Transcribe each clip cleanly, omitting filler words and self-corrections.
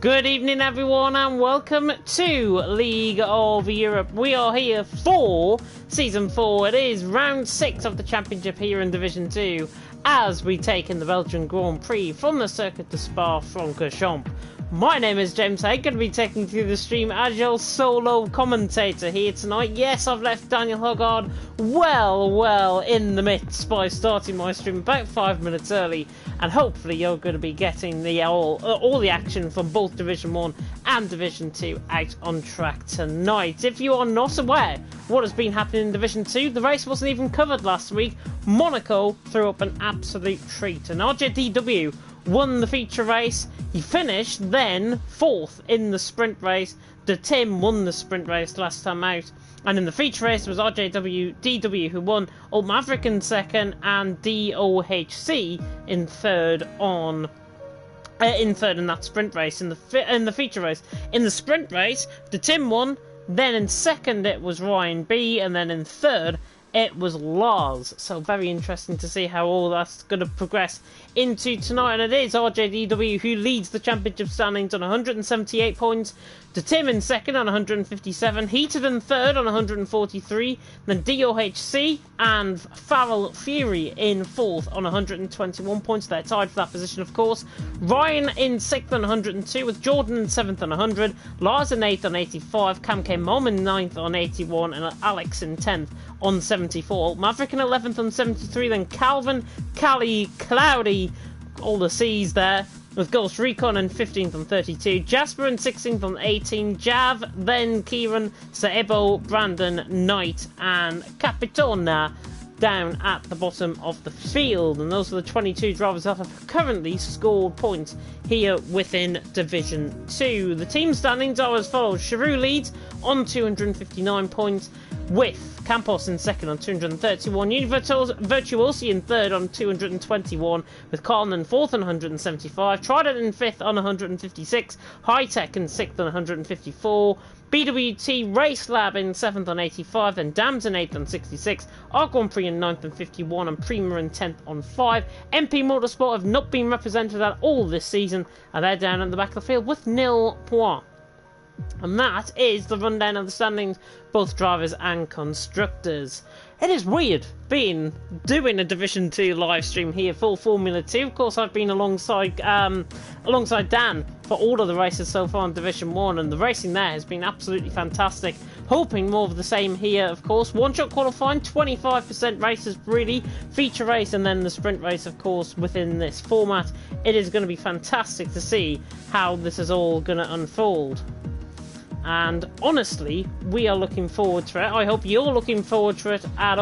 Good evening everyone and welcome to League of Europe. We are here for Season 4. It is round 6 of the Championship here in Division 2 as we take in the Belgian Grand Prix from the Circuit de Spa-Francorchamps. My name is James Hay, going to be taking you through the stream as your solo commentator here tonight. Yes, I've left Daniel Hoggard well in the midst by starting my stream about 5 minutes early, and hopefully you're going to be getting the all the action from both Division 1 and Division 2 out on track tonight. If you are not aware what has been happening in Division 2, the race wasn't even covered last week. Monaco threw up an absolute treat, and RJDW won the feature race. He finished then 4th in the sprint race. De Tim won the sprint race last time out. And in the feature race it was DW who won, Old Maverick in 2nd, and DOHC in 3rd in that sprint race. In the feature race. In the sprint race, De Tim won. Then in 2nd it was Ryan B, and then in 3rd it was Lars. So very interesting to see how all that's going to progress into tonight. And it is RJDW who leads the championship standings on 178 points. De Tim in 2nd on 157. Heated in 3rd on 143. Then DOHC and Farrell Fury in 4th on 121 points. They're tied for that position, of course. Ryan in 6th on 102, with Jordan in 7th on 100. Lars in 8th on 85. Cam K Mom in 9th on 81. And Alex in 10th on 74. Maverick in 11th on 73. Then Calvin, Callie, Cloudy, all the C's there, with Ghost Recon in 15th on 32, Jasper in 16th on 18, Jav, then Kieran, Saebo, Brandon, Knight, and Capitona down at the bottom of the field. And those are the 22 drivers that have currently scored points here within Division 2. The team standings are as follows. Sharu leads on 259 points, with Campos in 2nd on 231, Virtuosi in 3rd on 221, with Carlin in 4th on 175, Trident in 5th on 156, High Tech in 6th on 154, BWT Race Lab in 7th on 85, then Dams in 8th on 66, Arc Grand Prix in 9th on 51, and Prima in 10th on 5. MP Motorsport have not been represented at all this season, and they're down at the back of the field with 0 points. And that is the rundown of the standings, both drivers and constructors. It is weird doing a Division 2 live stream here for Formula 2. Of course, I've been alongside Dan for all of the races so far in Division 1, and the racing there has been absolutely fantastic. Hoping more of the same here, of course. One-shot qualifying, 25% races really, feature race, and then the sprint race, of course, within this format. It is going to be fantastic to see how this is all going to unfold. And honestly, we are looking forward to it. I hope you're looking forward to it at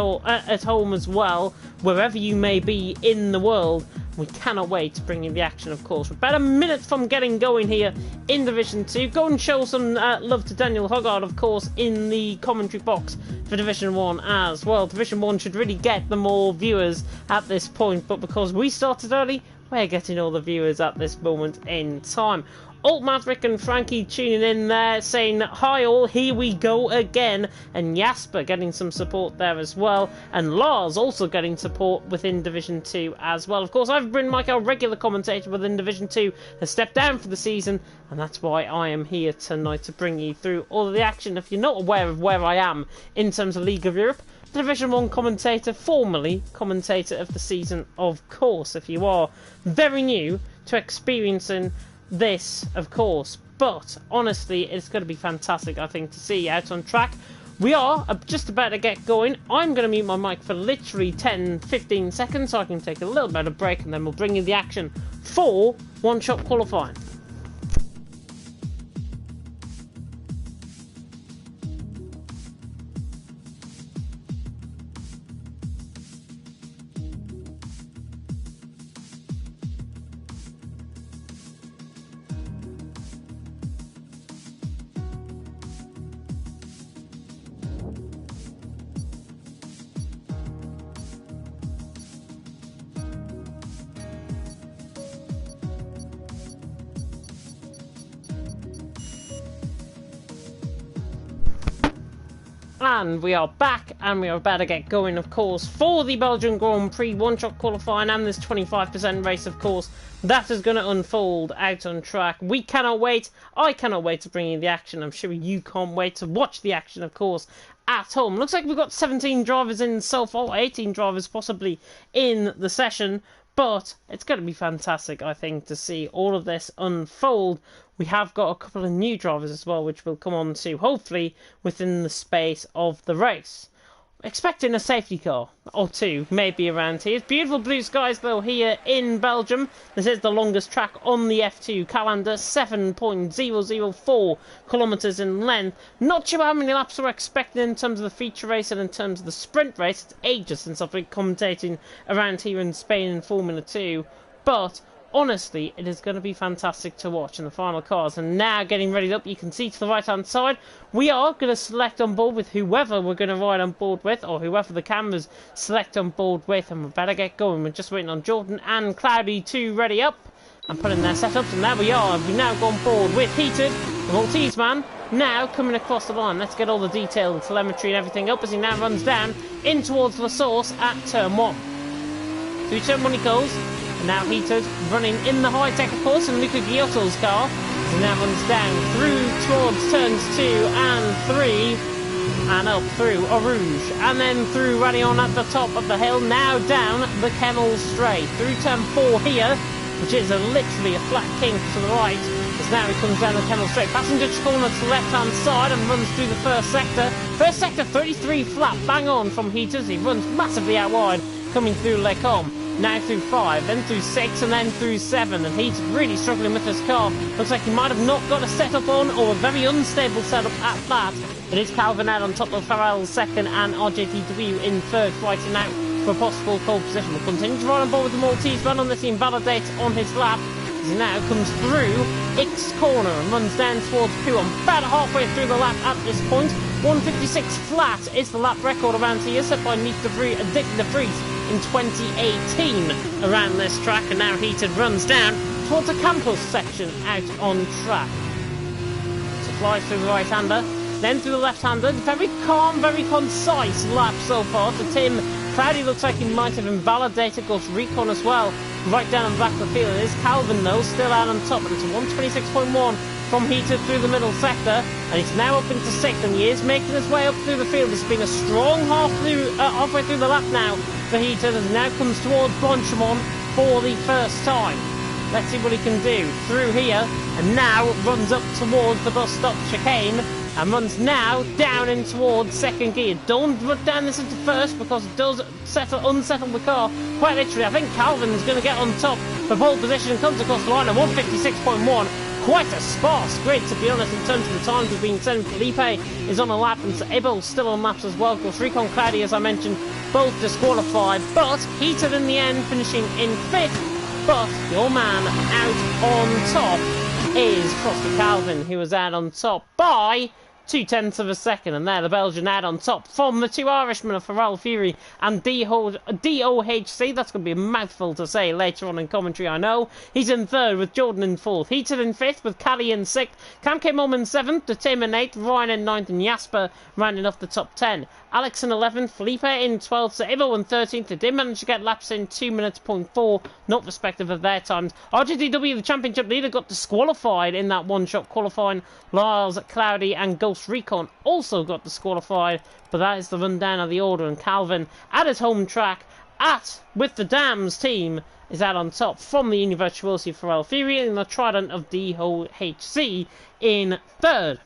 home as well, wherever you may be in the world. We cannot wait to bring you the action, of course. We're about a minute from getting going here in Division 2. Go and show some love to Daniel Hoggard, of course, in the commentary box for Division 1 as well. Division 1 should really get the more viewers at this point, but because we started early, we're getting all the viewers at this moment in time. Alt Maverick and Frankie tuning in there, saying hi all, here we go again, and Jasper getting some support there as well, and Lars also getting support within Division 2 as well. Of course, I've been Mike, our regular commentator within Division 2, has stepped down for the season, and that's why I am here tonight to bring you through all of the action. If you're not aware of where I am in terms of League of Europe, Division 1 commentator, formerly commentator of the season, of course. If you are very new to experiencing this, of course, but honestly it's going to be fantastic, I think, to see out on track. We are just about to get going. I'm going to mute my mic for literally 10-15 seconds so I can take a little bit of break, and then we'll bring you the action for one-shot qualifying. And we are back, and we are about to get going, of course, for the Belgian Grand Prix one-shot qualifying and this 25% race, of course, that is going to unfold out on track. We cannot wait. I cannot wait to bring you the action. I'm sure you can't wait to watch the action, of course, at home. Looks like we've got 17 drivers in so far, 18 drivers possibly in the session, but it's going to be fantastic, I think, to see all of this unfold. We have got a couple of new drivers as well, which we'll come on to, hopefully, within the space of the race. Expecting a safety car or two, maybe around here. It's beautiful blue skies though here in Belgium. This is the longest track on the F2 calendar, 7.004 kilometers in length. Not sure how many laps we're expecting in terms of the feature race and in terms of the sprint race. It's ages since I've been commentating around here in Spain in Formula 2, but honestly, it is going to be fantastic to watch in the final cars. And now getting ready up, you can see to the right hand side, we are going to select on board with whoever we're going to ride on board with, or whoever the cameras select on board with, and we better get going. We're just waiting on Jordan and Cloudy to ready up and put in their setups, and there we are. We've now gone board with Heated, the Maltese man, now coming across the line. Let's get all the detail, the telemetry and everything up as he now runs down in towards La Source at turn 1. Through turn 1 he goes. Now Heated, running in the high-tech, of course, and Luca Giotto's car. He now runs down through towards turns 2 and 3, and up through Eau Rouge, and then through Radion at the top of the hill, now down the Kennel Straight, through turn 4 here, which is literally a flat kink to the right, as now he comes down the Kennel Straight. Passenger corner to the left-hand side and runs through the first sector. First sector, 33 flat, bang on from Heated. He runs massively out wide, coming through Les Combes. Now through 5, then through 6, and then through 7, and he's really struggling with his car. Looks like he might have not got a setup on, or a very unstable setup at that. It is Calvin out on top of Farrell second, and RJTW in third, fighting out for a possible pole position. We'll continue to ride on board with the Maltese man unless he invalidates on his lap. He now comes through X corner and runs down towards Poo. I'm about halfway through the lap at this point. 1:56 flat is the lap record around here, set by Dick de Vries in 2018 around this track, and now Heated runs down towards the campus section out on track. So flies through the right-hander, then through the left-hander. Very calm, very concise lap so far to Tim. Cloudy looks like he might have invalidated, goes Recon as well, right down the back of the field. It is Calvin though, still out on top, and it's a 1:26.1 from Heated through the middle sector, and he's now up into 6th, and he is making his way up through the field. It's been a strong halfway through the lap now for Heated, and now comes towards Blanchimont for the first time. Let's see what he can do through here, and now runs up towards the bus stop chicane, and runs now down in towards second gear. Don't run down this into first, because it does unsettle the car quite literally. I think Calvin is going to get on top for pole position and comes across the line at 1:56.1. Quite a sparse grid, to be honest, in terms of the times we've been sent. Felipe is on a lap, and Abel's still on laps as well. Of course, Recon Cloudy, as I mentioned, both disqualified, but Heated in the end, finishing in 5th. But your man out on top is Frosty Calvin, who was out on top by 0.2 of a second, and there the Belgian out on top from the two Irishmen of Pharrell Fury and DOHC. That's going to be a mouthful to say later on in commentary, I know. He's in 3rd with Jordan in 4th. Heated in 5th with Callie in 6th. Cam came home in 7th, the Tim in 8th, Ryan in 9th, and Jasper rounding off the top 10. Alex in 11th, Felipe in 12th, so Ivo in 13th. They did manage to get laps in 2:04, not respective of their times. RGDW, the championship leader, got disqualified in that one-shot qualifying. Lars, Cloudy and Ghost Recon also got disqualified, but that is the rundown of the order, and Calvin at his home track with the Dams team is out on top from the Univirtuosi Pharrell Fury and the Trident of DOHC in 3rd.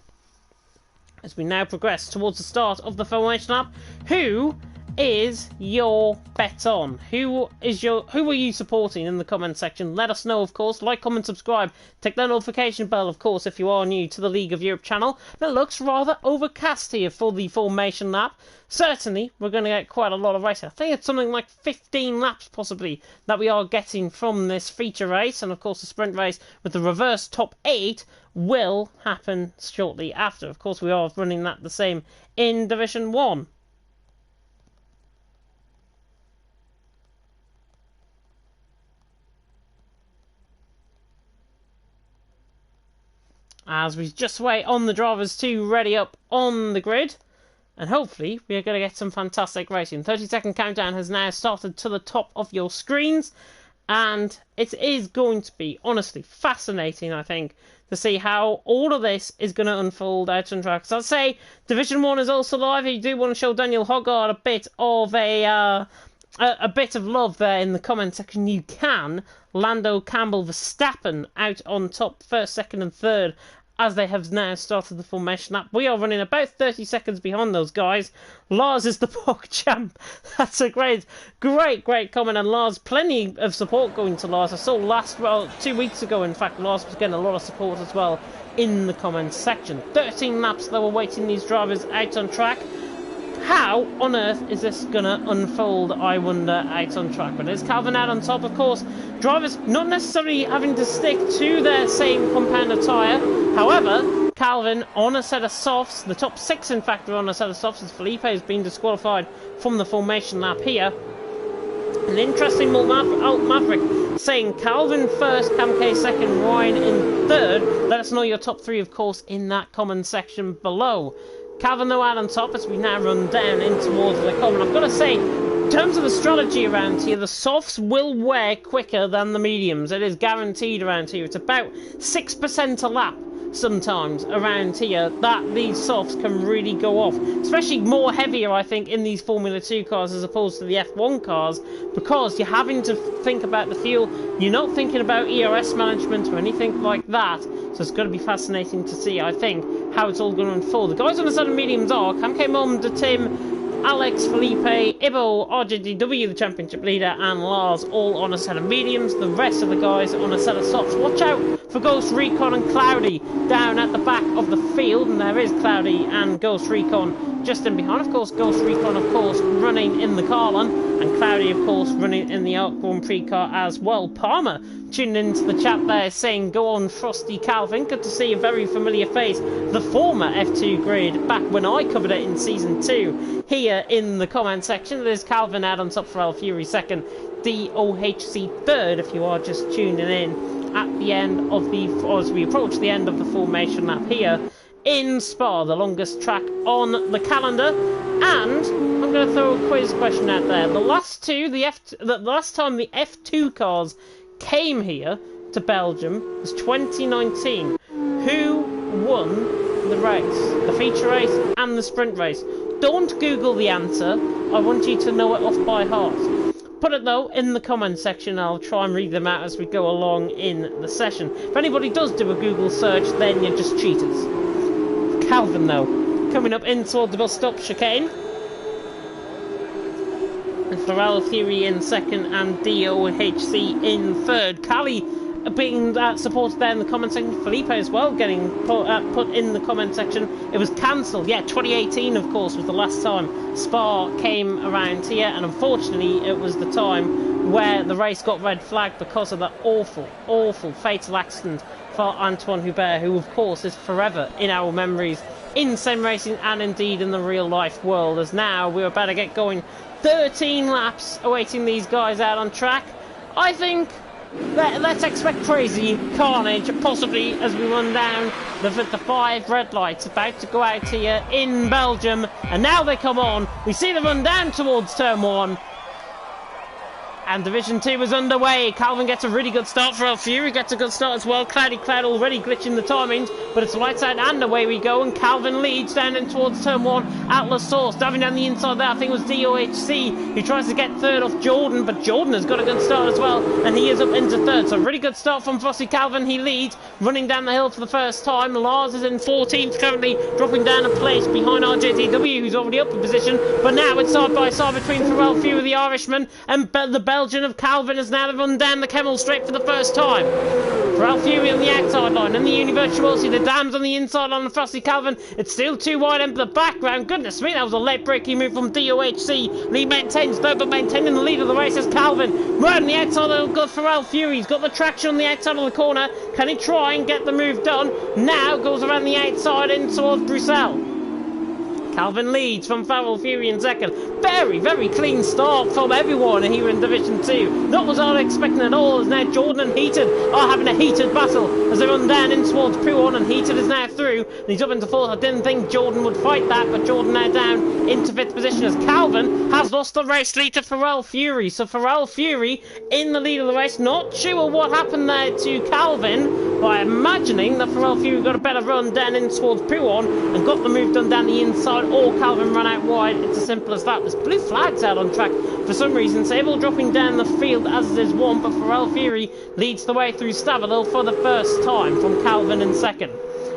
As we now progress towards the start of the formation lap, who is your bet on? Who are you supporting in the comment section? Let us know, of course. Like, comment, subscribe. Take that notification bell, of course, if you are new to the League of Europe channel. It looks rather overcast here for the formation lap. Certainly, we're going to get quite a lot of racing. I think it's something like 15 laps, possibly, that we are getting from this feature race. And, of course, the sprint race with the reverse top 8 will happen shortly after. Of course, we are running that the same in Division 1. As we just wait on the drivers to ready up on the grid, and hopefully we are going to get some fantastic racing. 30-second countdown has now started to the top of your screens, And it is going to be, honestly, fascinating, I think, to see how all of this is going to unfold out on track. So I'd say Division 1 is also live. If you do want to show Daniel Hoggard a bit of a bit of love there in the comment section, you can. Lando, Campbell, Verstappen out on top, first, second and third, as they have now started the formation lap. We are running about 30 seconds behind those guys. Lars is the puck champ. That's a great comment. And Lars, plenty of support going to Lars. I saw 2 weeks ago, in fact, Lars was getting a lot of support as well in the comments section. 13 laps though awaiting these drivers out on track. How on earth is this going to unfold, I wonder, out on track? But there's Calvin out on top, of course. Drivers not necessarily having to stick to their same compound tyre. However, Calvin on a set of softs. The top 6, in fact, are on a set of softs, as Felipe has been disqualified from the formation lap here. An interesting Maverick saying Calvin first, Cam K second, Ryan in third. Let us know your top 3, of course, in that comment section below. Calvin though out on top as we now run down in towards the common. I've got to say, in terms of the strategy around here, the softs will wear quicker than the mediums. It is guaranteed around here. It's about 6% a lap sometimes around here that these softs can really go off. Especially more heavier, I think, in these Formula 2 cars as opposed to the F1 cars, because you're having to think about the fuel. You're not thinking about ERS management or anything like that. So it's going to be fascinating to see, I think, how it's all going to unfold. The guys on the side of mediums are Cam K Mum, De Tim, Alex, Felipe, Ibo, RJDW, the championship leader, and Lars, all on a set of mediums. The rest of the guys on a set of softs. Watch out for Ghost Recon and Cloudy down at the back of the field. And there is Cloudy and Ghost Recon just in behind. Of course, Ghost Recon, of course, running in the Carlin, and Cloudy, of course, running in the Arc Grand Prix car as well. Palmer tuning into the chat there saying, go on Frosty Calvin. Good to see a very familiar face. The former F2 grid back when I covered it in Season 2. Here in the comment section, there's Calvin out on top for Al Fury second. DOHC third, if you are just tuning in at the end of the, or as we approach the end of the formation lap here in Spa, the longest track on the calendar. And I'm going to throw a quiz question out there. The last time the F2 cars came here to Belgium was 2019. Who won the race? The feature race and the sprint race. Don't Google the answer. I want you to know it off by heart. Put it, though, in the comment section. I'll try and read them out as we go along in the session. If anybody does do a Google search, then you're just cheaters. Calvin, though, coming up in toward the bus stop chicane. And Pharrell Fury in second and DOHC in third. Cali being supported there in the comment section. Felipe as well getting put in the comment section. It was cancelled. Yeah, 2018, of course, was the last time Spa came around here. And unfortunately, it was the time where the race got red flagged because of that awful, awful fatal accident for Antoine Hubert, who, of course, is forever in our memories in sim racing and indeed in the real life world. As now we're about to get going. 13 laps awaiting these guys out on track. I think let's expect crazy carnage, possibly, as we run down the 5 red lights about to go out here in Belgium. And now they come on. We see them run down towards turn 1. And Division 2 is underway. Calvin gets a really good start for El Fury. Gets a good start as well. Cloudy Cloud already glitching the timings. But it's lights out and away we go. And Calvin leads down in towards turn 1. Atlas Source diving down the inside there. I think it was DOHC. He tries to get third off Jordan. But Jordan has got a good start as well. And he is up into third. So really good start from Frosty Calvin. He leads. Running down the hill for the first time. Lars is in 14th currently. Dropping down a place behind RJTW, who's already up in position. But now it's side by side between Pharrell Fury, the Irishman, and the Belgian of Calvin has now run down the Kemmel straight for the first time. Pharrell Fury on the outside line, and the Univirtuosi, the Dams on the inside on the Frosty Calvin. It's still too wide into the background. Goodness me, that was a late breaking move from DOHC. Lead maintains third, but maintaining the lead of the race is Calvin. Right on the outside of Pharrell Fury. He's got the traction on the outside of the corner. Can he try and get the move done? Now goes around the outside in towards Bruxelles. Calvin leads from Feral Fury in second. Very, very clean start from everyone here in Division 2. Not what I was expecting at all, as now Jordan and Heated are having a heated battle as they run down in towards Puon, and Heated is now through, and he's up into fourth. I didn't think Jordan would fight that, but Jordan now down into fifth position as Calvin has lost the race lead to Feral Fury. So Feral Fury in the lead of the race. Not sure what happened there to Calvin, but I'm imagining that Feral Fury got a better run down in towards Puon and got the move done down the inside, or Calvin ran out wide. It's as simple as that. There's blue flags out on track for some reason. Sable dropping down the field as it is one, but Feral Fury leads the way through Stavridil for the first time from Calvin in second.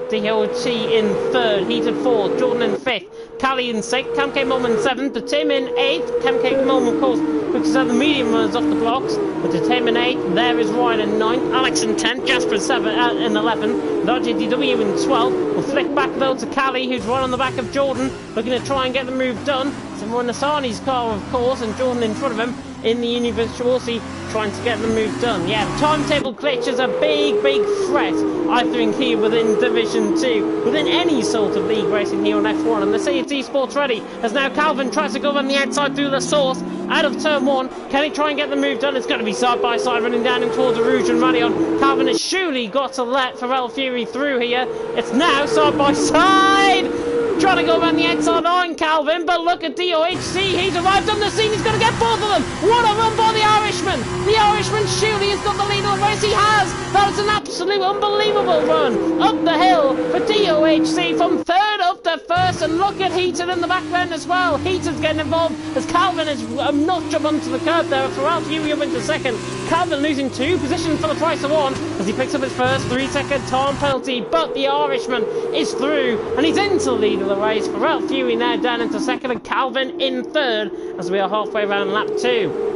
DOT in third, Heated fourth, Jordan in fifth, Callie in sixth, Cam K Mom in seventh, Tim in eighth. Cam K Mom, of course, because of the medium runners off the blocks, but Tim in eighth. There is Ryan in ninth, Alex in 10th, Jasper in 11th, RJDW in 12th. We'll flick back though to Callie, who's right on the back of Jordan, looking to try and get the move done. Someone in Nasani's car, of course, and Jordan in front of him in the Universality, trying to get the move done. Yeah, timetable glitch is a big, big threat, I think, here within Division 2, within any sort of league racing here on F1. And they say it's esports ready, as now Calvin tries to go on the outside through the source, out of turn one. Can he try and get the move done? It's going to be side by side, running down him towards the Rouge and Radion. Calvin has surely got to let Feral Fury through here. It's now side by side. Trying to go around the outside line, Calvin, but look at DOHC. He's arrived on the scene. He's going to get both of them. What a run by the Irishman. The Irishman surely has got the lead of the race. He has. That is an absolute unbelievable run up the hill for DOHC from third up to first. And look at Heaton in the background as well. Heaton's getting involved as Calvin is a notch up onto the curb there. Feral Fury up into second. Calvin losing 2 positions for the price of 1 as he picks up his first 3-second time penalty. But the Irishman is through and he's into the lead of the race. Feral Fury now down into second and Calvin in third as we are halfway around lap 2.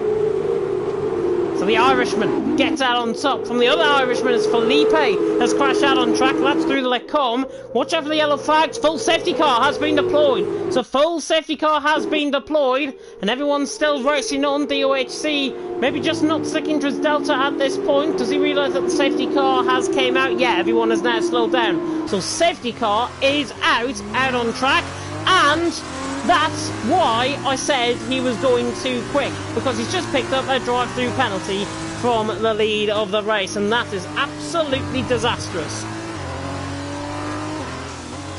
So the Irishman gets out on top. From the other Irishman as Felipe has crashed out on track. That's through the Lecombe. Watch out for the yellow flags. Full safety car has been deployed. So full safety car has been deployed. And everyone's still racing on. DOHC maybe just not sticking to his Delta at this point. Does he realise that the safety car has came out? Yeah, everyone has now slowed down. So safety car is out on track. And that's why I said he was going too quick, because he's just picked up a drive-through penalty from the lead of the race, and that is absolutely disastrous.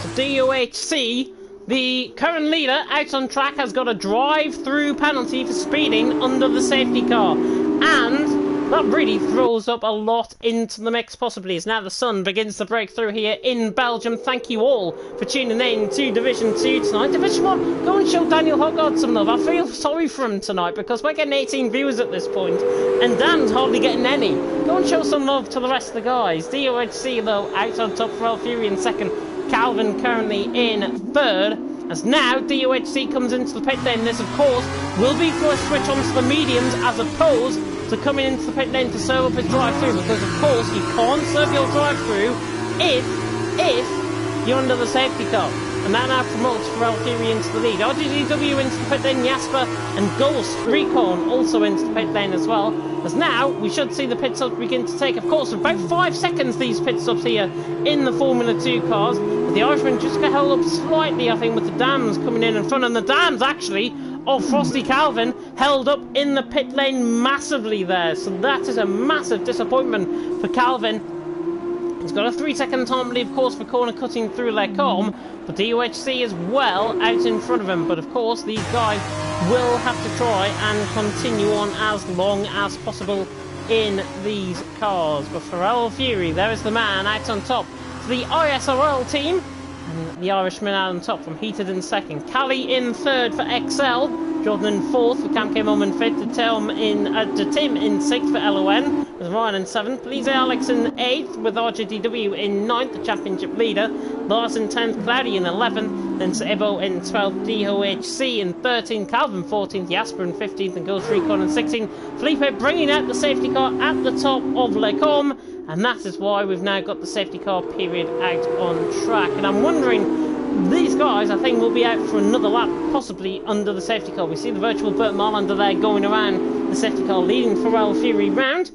So DOHC, the current leader out on track, has got a drive-through penalty for speeding under the safety car, and that really throws up a lot into the mix, possibly, as now the sun begins to break through here in Belgium. Thank you all for tuning in to Division 2 tonight. Division 1, go and show Daniel Hoggard some love. I feel sorry for him tonight, because we're getting 18 viewers at this point, and Dan's hardly getting any. Go and show some love to the rest of the guys. DOHC, though, out on top, Feral Fury in second. Calvin currently in third. As now DOHC comes into the pit lane. This, of course, will be for a switch onto the mediums as opposed to coming into the pit lane to serve up his drive-through, because, of course, you can't serve your drive-through if you're under the safety car. And that now promotes Feral Fury into the lead. RGDW into the pit lane, Jasper and Ghost Recon also into the pit lane as well. As now, we should see the pit stops begin to take, of course, about 5 seconds, these pit stops here in the Formula 2 cars. But the Irishman just got held up slightly, I think, with the Dams coming in front. And the Dams, actually, of Frosty Calvin, held up in the pit lane massively there. So that is a massive disappointment for Calvin. He's got a 3-second time lead, of course, for corner cutting through Lecombe, but DOHC is well out in front of him. But of course, these guys will have to try and continue on as long as possible in these cars. But Feral Fury, there is the man out on top for the ISRL team, and the Irishman out on top from Heated in second. Callie in third for XL. Jordan in fourth for Cam K Mom in fifth, to Tim in sixth for LON, with Ryan in seventh, Lise Alex in eighth, with RJDW in ninth, the championship leader, Lars in 10th, Cloudy in 11th, then Evo in 12th, DOHC in 13th, Calvin 14th, Jasper in 15th, and Ghost Recon in 16th. Felipe bringing out the safety car at the top of Lecombe, and that is why we've now got the safety car period out on track. And I'm wondering, these guys, I think, will be out for another lap, possibly under the safety car. We see the virtual Burt Marlander there going around the safety car, leading Feral Fury round.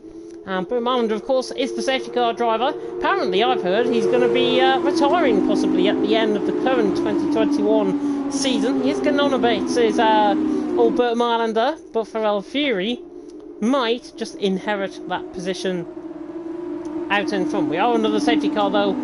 And Boom Islander, of course, is the safety car driver. Apparently, I've heard he's going to be retiring possibly at the end of the current 2021 season. He is getting on a bit, says old Boom Islander, but Pharrell Fury might just inherit that position out in front. We are under the safety car, though,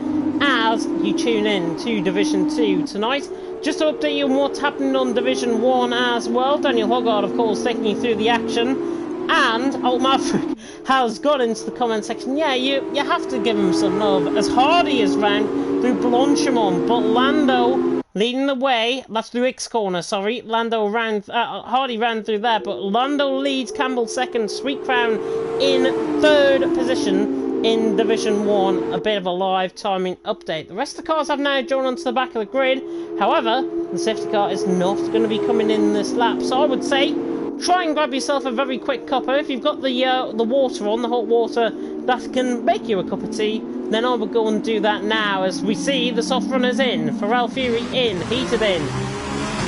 as you tune in to Division 2 tonight. Just to update you on what's happening on Division 1 as well. Daniel Hoggard, of course, taking you through the action. And Old Maverick has got into the comment section. Yeah, you have to give him some love. As Hardy is round through Blanchimont, but Lando leading the way. That's through X corner, sorry. Hardy ran through there, but Lando leads, Campbell second, Sweet Crown in third position in Division 1. A bit of a live timing update. The rest of the cars have now drawn onto the back of the grid. However, the safety car is not going to be coming in this lap, so I would say try and grab yourself a very quick cuppa. If you've got the water on, the hot water that can make you a cup of tea, then I would go and do that now, as we see the soft runners in. Pharrell Fury in, Heated in,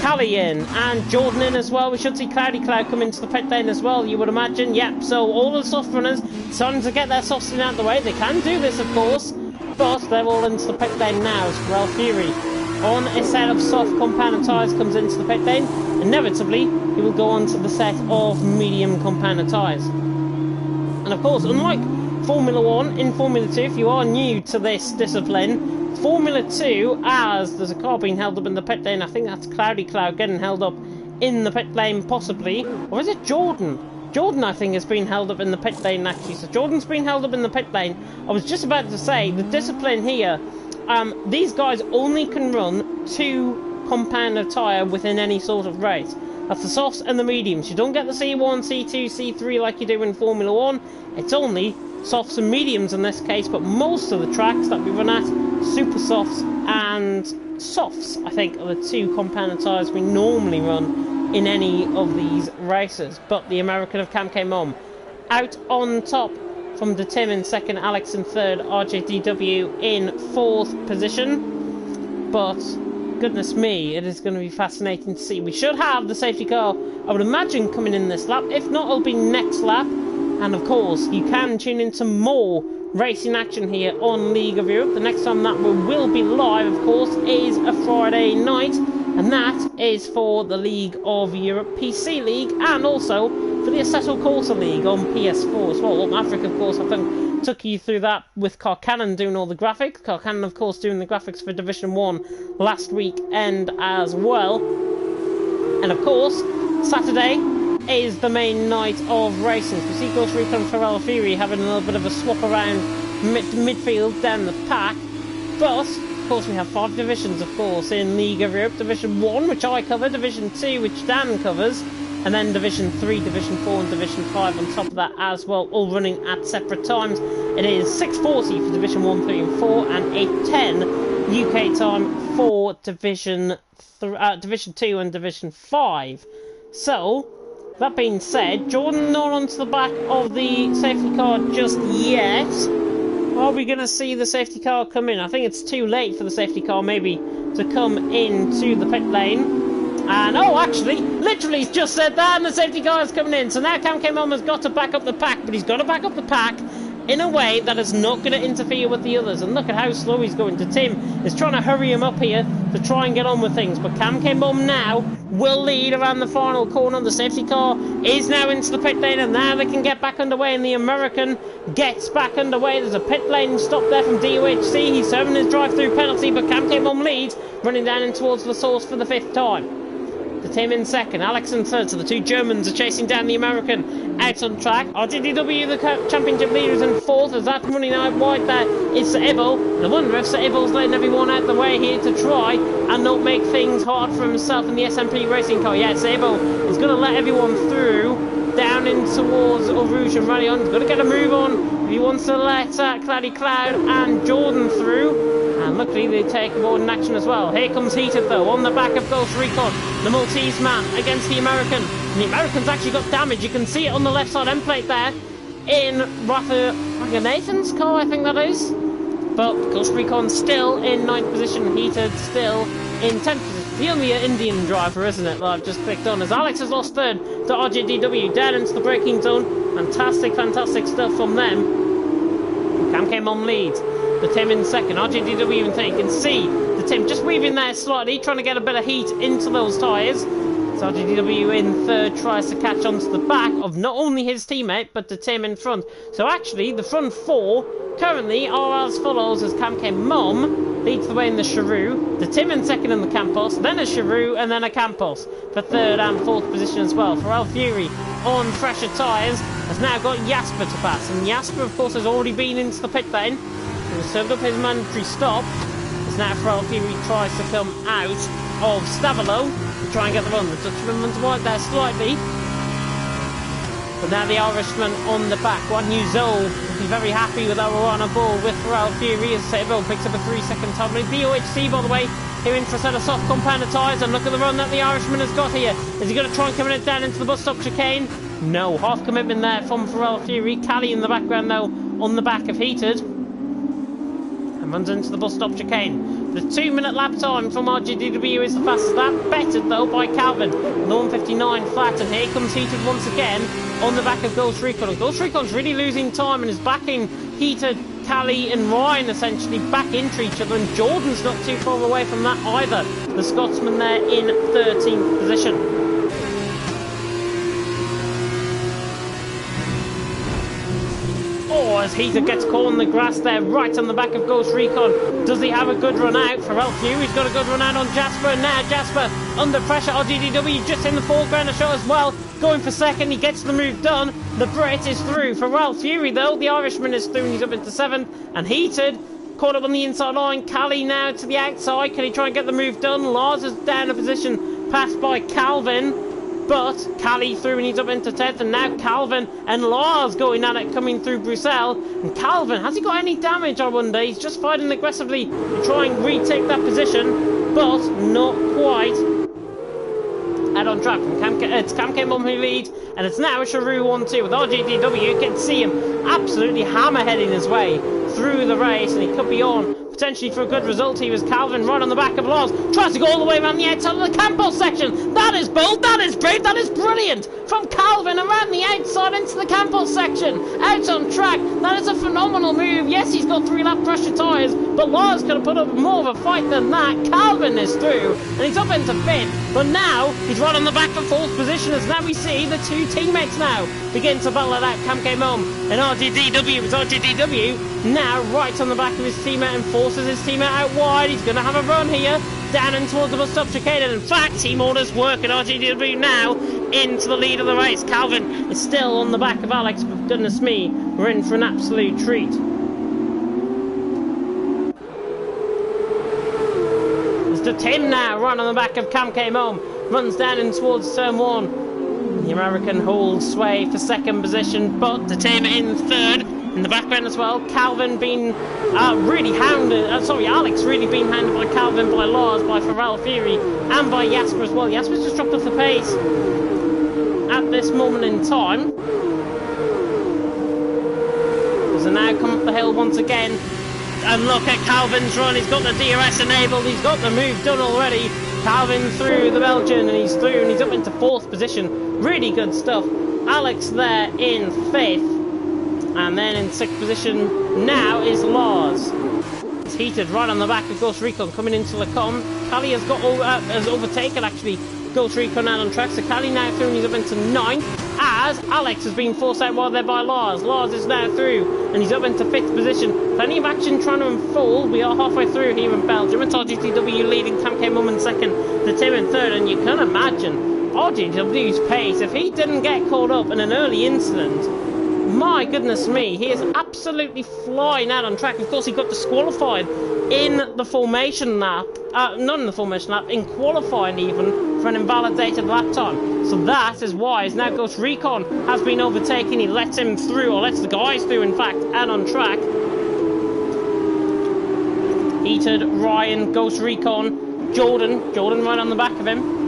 Callie in, and Jordan in as well. We should see Cloudy Cloud come into the pit lane as well, you would imagine. Yep, so all the soft runners starting to get their softs in out of the way. They can do this, of course, but they're all into the pit lane now as Pharrell Fury, on a set of soft compounded tyres, comes into the pit lane. Inevitably, he will go on to the set of medium compounded tyres. And of course, unlike Formula 1, in Formula 2, if you are new to this discipline, Formula 2, as there's a car being held up in the pit lane, I think that's Cloudy Cloud getting held up in the pit lane possibly, or is it Jordan? Jordan, I think, has been held up in the pit lane actually, so Jordan's been held up in the pit lane. I was just about to say, the discipline here, these guys only can run 2 compounded tyre within any sort of race. That's the softs and the mediums. You don't get the C1, C2, C3 like you do in Formula 1. It's only softs and mediums in this case, but most of the tracks that we run at, super softs and softs, I think, are the 2 compounded tyres we normally run in any of these races. But the American of Cam K Mom out on top from the Tim in second, Alex in third, RJDW in fourth position. But goodness me, it is going to be fascinating to see. We should have the safety car, I would imagine, coming in this lap. If not, it'll be next lap. And of course, you can tune into more racing action here on League of Europe. The next time that we will be live, of course, is a Friday night. And that is for the League of Europe PC League, and also for the Assetto Corsa League on PS4 as well. Africa, of course, I think took you through that with Carcannon doing all the graphics. Carcannon, of course, doing the graphics for Division 1 last weekend as well. And of course, Saturday is the main night of racing. We see Ghost Recon and Pharrell Fury having a little bit of a swap around midfield down the pack. But of course, we have 5 divisions, of course, in League of Europe. Division 1, which I cover, Division 2, which Dan covers, and then Division 3, Division 4, and Division 5 on top of that as well, all running at separate times. It is 6:40 for Division 1, 3, and 4, and 8:10 UK time for Division 2 and Division 5. So, that being said, Jordan not onto the back of the safety car just yet. Are we going to see the safety car come in? I think it's too late for the safety car maybe to come into the pit lane. And, oh, actually, literally he's just said that, and the safety car is coming in. So now Cam K Mom has got to back up the pack, but he's got to back up the pack in a way that is not going to interfere with the others. And look at how slow he's going. To Tim is trying to hurry him up here to try and get on with things. But Cam K Mom now will lead around the final corner. The safety car is now into the pit lane, and now they can get back underway, and the American gets back underway. There's a pit lane stop there from DOHC. He's serving his drive-through penalty, but Cam K Mom leads, running down in towards the source for the 5th time. The Tim in second, Alex in third, so the 2 Germans are chasing down the American out on track. RGDW, the championship leaders, in 4th, as that running out wide there is Sir Ibble. And I wonder if Sir Ibble's letting everyone out the way here to try and not make things hard for himself in the SMP racing car. Yeah, Sir Ibble is going to let everyone through down in towards Rouge and Rallion. He's got to get a move on if he wants to let Cloudy Cloud and Jordan through. And luckily they take board in action as well. Here comes Heated though, on the back of Ghost Recon. The Maltese man against the American. And the American's actually got damage. You can see it on the left side end plate there. In Rafa Nathan's car, I think that is. But Ghost Recon still in 9th position. Heated still in 10th position. the only Indian driver, isn't it, that I've just clicked on, as Alex has lost third to RJDW, down into the braking zone. Fantastic, fantastic stuff from them. Cam came on lead. The Tim in second, RJDW in third. You can see the Tim just weaving there slightly, trying to get a bit of heat into those tyres. So RJDW in third tries to catch onto the back of not only his teammate, but the Tim in front. So actually, the front four currently are as follows, as Cam came Mom leads the way in the Cheroux, the Tim in second in the Campos, then a Cheroux, and then a Campos for third and fourth position as well. Pharrell Fury on fresher tyres has now got Jasper to pass, and Jasper of course has already been into the pit lane. He has served up his mandatory stop, as now Pharrell Fury tries to come out of Stavilo to try and get the run. The Dutchman runs wide there slightly, but now the Irishman on the back. One new Zoe will be very happy with our run on ball with Pharrell Fury, as Sable picks up a 3-second time. DOHC, by the way, here in for a set of soft compounder tyres, and look at the run that the Irishman has got here. Is he going to try and come it down into the bus stop chicane? No, half commitment there from Pharrell Fury. Callie in the background though, on the back of Heated, and runs into the bus stop chicane. The 2-minute lap time from RGDW is the fastest lap, bettered though by Calvin. The 1:59 flat, and here comes Heated once again on the back of Ghost Recon. And Ghost Recon's really losing time and is backing Heated, Callie and Ryan essentially back into each other, and Jordan's not too far away from that either. The Scotsman there in 13th position. Oh, as Heater gets caught on the grass there, right on the back of Ghost Recon. Does he have a good run out? Pharrell Fury's got a good run out on Jasper, and now Jasper under pressure. RGDW just in the foreground a shot as well, going for second. He gets the move done. The Brit is through. Pharrell Fury though, the Irishman is through, and he's up into 7th. And Heated caught up on the inside line. Callie now to the outside. Can he try and get the move done? Lars is down a position, passed by Calvin. But Callie through, and he's up into 10th, and now Calvin and Lars going at it, coming through Bruxelles. And Calvin, has he got any damage, I wonder? He's just fighting aggressively to try and retake that position, but not quite. Out on track from it's Cam came on who leads, and it's now a Cheroux 1-2 with RGDW. You can see him absolutely hammerheading his way through the race, and he could be on potentially for a good result. He was Calvin right on the back of Lars, tries to go all the way around the outside of the Campos section. That is bold, that is brave, that is brilliant from Calvin around the outside into the Campos section, out on track. That is a phenomenal move. Yes, he's got 3-lap pressure tyres, but Lars could have put up more of a fight than that. Calvin is through, and he's up into 5th, but now he's right on the back of 4th position, as now we see the two teammates now begin to battle it out. Cam came home, and RGDW was RGDW now right on the back of his teammate, and forces his teammate out wide. He's going to have a run here down and towards the bus stop chicane, and in fact team orders work, and RGDW now into the lead of the race. Calvin is still on the back of Alex, but goodness me, we're in for an absolute treat. Mr. Tim now right on the back of Cam came home, runs down in towards turn 1. The American holds sway for 2nd position, but the Tim in 3rd. In the background as well, Calvin being really hounded, Alex really being hounded by Calvin, by Lars, by Pharrell Fury, and by Jasper as well. Jasper's just dropped off the pace at this moment in time. Does it now come up the hill once again? And look at Calvin's run, he's got the DRS enabled, he's got the move done already. Calvin through the Belgian, and he's through, and he's up into 4th position. Really good stuff. Alex there in 5th. And then in 6th position now is Lars. It's Heated right on the back of Ghost Recon coming into Lacombe. Callie has overtaken actually Ghost Recon out on track. So Callie now through, and he's up into 9th, as Alex has been forced out while there by Lars. Lars is now through, and he's up into 5th position. Plenty of action trying to unfold. We are halfway through here in Belgium. It's RGTW leading, Cam came in 2nd, the Tim in 3rd, and you can imagine RGTW's pace. If he didn't get caught up in an early incident, my goodness me, he is absolutely flying out on track. Of course, he got disqualified in the formation lap, not in the formation lap, in qualifying even, for an invalidated lap time. So that is why, as now Ghost Recon has been overtaken, he lets him through, or lets the guys through in fact, out on track. Heated, Ryan, Ghost Recon, Jordan right on the back of him.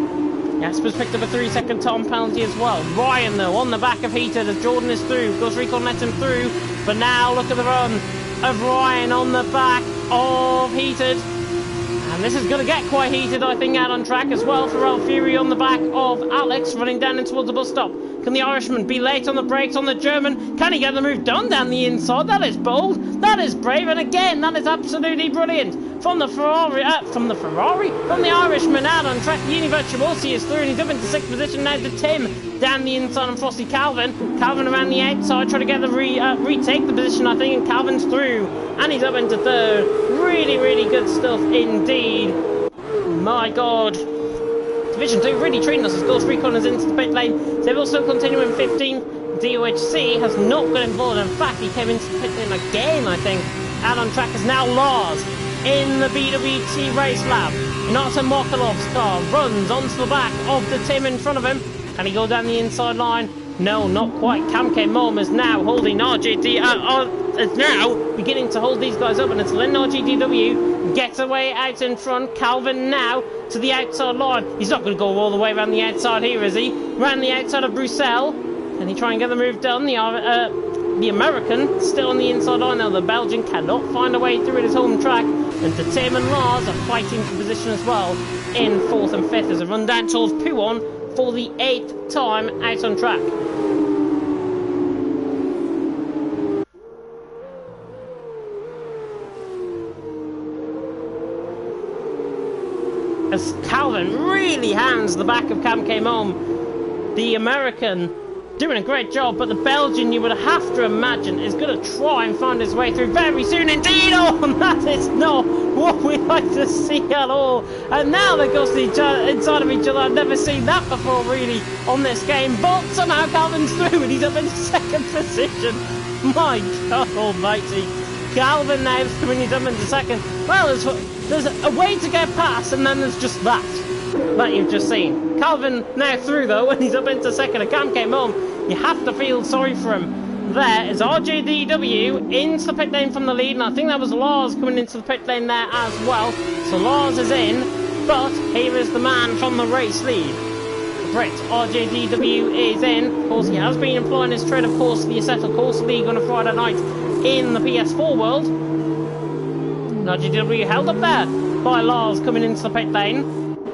Jasper's picked up a 3-second time penalty as well. Ryan though on the back of Heated, as Jordan is through. Ghost Recon lets him through, but now look at the run of Ryan on the back of Heated, And this is going to get quite heated, I think, out on track as well. Pharrell Fury on the back of Alex, running down in towards the bus stop. Can the Irishman be late on the brakes on the German? Can he get the move done down the inside? That is bold. That is brave. And again, that is absolutely brilliant. From the Irishman out on track. Univirtuosi is through and he's up into 6th position now to Tim. Down the inside on Frosty Calvin. Calvin around the outside, trying to get the retake the position, I think, and Calvin's through. And he's up into 3rd. Really, really good stuff indeed. My God. Division 2 really treating us as Ghost Recon is into the pit lane. They will still continue in 15th. DOHC has not got involved. In fact, he came into the pit lane again, I think. Out on track is now Lars in the BWT race lab. Nathan Mokalov's car runs onto the back of the Tim in front of him. Can he go down the inside line? No, not quite. Camke Mom is now holding RGD. Is now beginning to hold these guys up, and it's Lynn RGDW gets away out in front. Calvin now to the outside line. He's not going to go all the way around the outside here, is he? Around the outside of Bruxelles. Can he try and get the move done? The American still on the inside line now. The Belgian cannot find a way through at his home track. And the Tim and Lars are fighting for position as well in 4th and 5th as a run down towards Puon for the 8th time out on track. As Calvin really hands the back of Cam came home, the American doing a great job, but the Belgian, you would have to imagine, is going to try and find his way through very soon indeed. Oh, and that is not what we like to see at all. And now they go inside of each other. I've never seen that before, really, on this game. But somehow Calvin's through, and he's up in 2nd position. My God almighty. Calvin now when he's up into 2nd. Well, there's a way to get past, and then there's just that you've just seen. Calvin now through though, and he's up into 2nd. And Cam came home. You have to feel sorry for him. There is RJDW into the pit lane from the lead, and I think that was Lars coming into the pit lane there as well. So Lars is in, but here is the man from the race lead. Brett RJDW is in. Of course, he has been employing his trade, of course, the Assetto Course League on a Friday night in the PS4 world. RJDW held up there by Lars coming into the pit lane.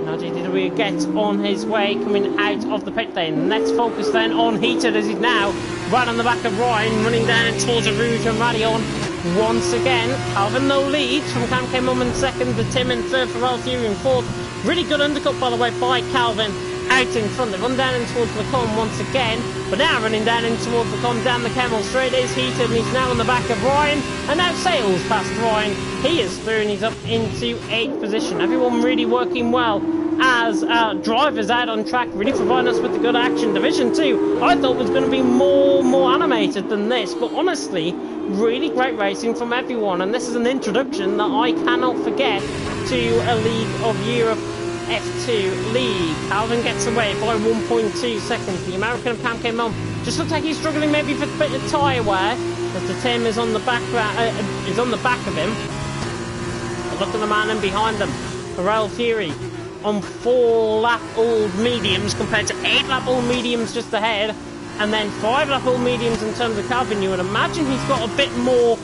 RJDW gets on his way coming out of the pit lane. Let's focus then on Heated as he's now right on the back of Ryan, running down towards the Rouge and Radion. Once again, Calvin no leads from Cam came home in 2nd, the Tim in 3rd, Pharrell Fury in 4th. Really good undercut, by the way, by Calvin out in front. They run down in towards the com once again, but now running down in towards the com down the Camel Straight is Heated, and he's now on the back of Ryan, and now sails past Ryan. He is through and he's up into 8th position. Everyone really working well as drivers out on track, really providing us with the good action. Division 2 I thought was going to be more animated than this, but honestly really great racing from everyone, and this is an introduction that I cannot forget to a League of Europe F2 League. Calvin gets away by 1.2 seconds. The American Cam came on. Just looks like he's struggling maybe for a bit of tyre wear, as the Tim is on the back of him. But look at the man in behind them, Pharrell Fury, on 4-lap-old mediums compared to 8-lap-old mediums just ahead, and then 5-lap-old mediums in terms of Calvin. You would imagine he's got a bit more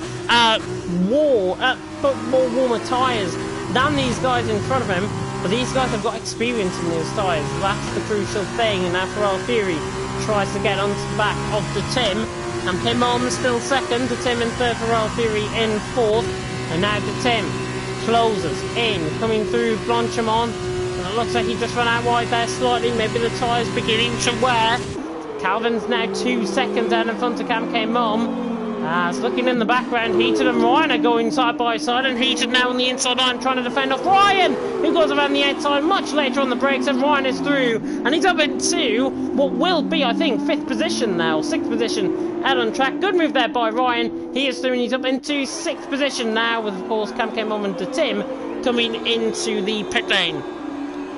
warmer tyres than these guys in front of him, but these guys have got experience in those tyres. That's the crucial thing, and now Pharrell Fury tries to get onto the back of the Tim, and Tim on still 2nd, the Tim in 3rd, Pharrell Fury in 4th, and now the Tim closes in, coming through Blanchimont. It looks like he just ran out wide there slightly. Maybe the tyre's beginning to wear. Calvin's now 2 seconds down in front of Cam K Mom. It's looking in the background. Heated and Ryan are going side by side, and Heated now on the inside line trying to defend off Ryan, who goes around the outside much later on the brakes, and Ryan is through, and he's up into what will be, I think, 5th position now, 6th position out on track. Good move there by Ryan. He is through, and he's up into 6th position now, with of course Cam K Mom and Tim coming into the pit lane.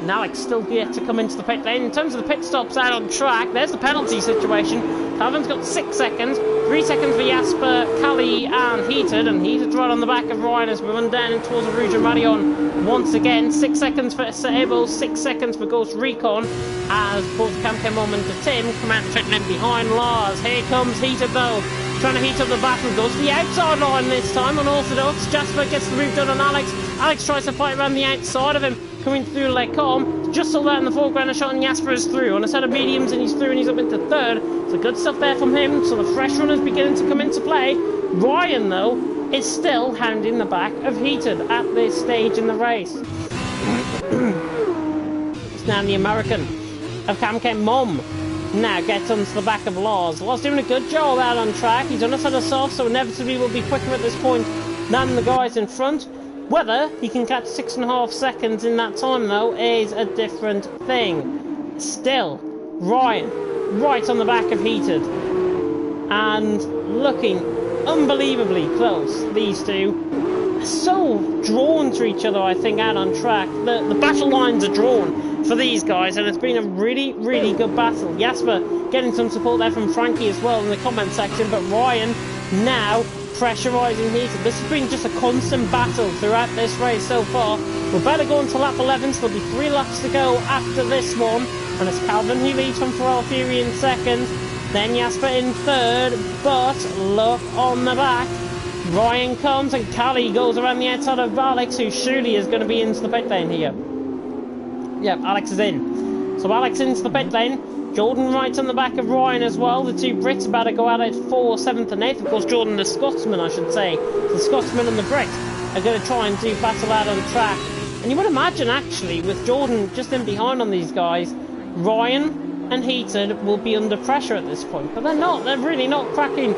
Alex still yet to come into the pit lane. In terms of the pit stops out on track, there's the penalty situation. Calvin's got 6 seconds, 3 seconds for Jasper, Callie and Heated's right on the back of Ryan as we run down in towards the Rouge and Radion once again. 6 seconds for Sable, 6 seconds for Ghost Recon as both Cam Mom and Tim come out the pit lane behind Lars. Here comes Heated though. trying to heat up the battle. Goes to the outside line this time, unorthodox. Jasper gets the move done on Alex. Alex tries to fight around the outside of him, coming through Lecom. Just saw that in the foreground, a shot, and Jasper is through. On a set of mediums, and he's through, and he's up into third. So good stuff there from him. So the fresh runners beginning to come into play. Ryan, though, is still hounding the back of Heated at this stage in the race. It's now the American of Camken Mom. Now gets onto the back of Lars. Lars doing a good job out on track. He's on a set of soft, so inevitably will be quicker at this point than the guys in front. Whether he can catch 6.5 seconds in that time, though, is a different thing. Still, Ryan right on the back of Heated. And looking unbelievably close, these two. So drawn to each other, I think, out on track. The battle lines are drawn for these guys, and it's been a really, really good battle. Jasper getting some support there from Frankie as well in the comment section, but Ryan now pressurising Heated. This has been just a constant battle throughout this race so far. We're better going to lap 11, so there'll be 3 laps to go after this one, and it's Calvin who leads from Pharrell Fury in second, then Jasper in third, but look on the back. Ryan comes and Callie goes around the outside of Alex, who surely is going to be into the pit lane here. Yep, Alex is in. So Alex into the pit lane. Jordan right on the back of Ryan as well. The two Brits about to go at it for 7th and 8th. Of course, Jordan, the Scotsman, I should say. The Scotsman and the Brit are going to try and do battle out on track. And you would imagine, actually, with Jordan just in behind on these guys, Ryan and Heated will be under pressure at this point. But they're not. They're really not cracking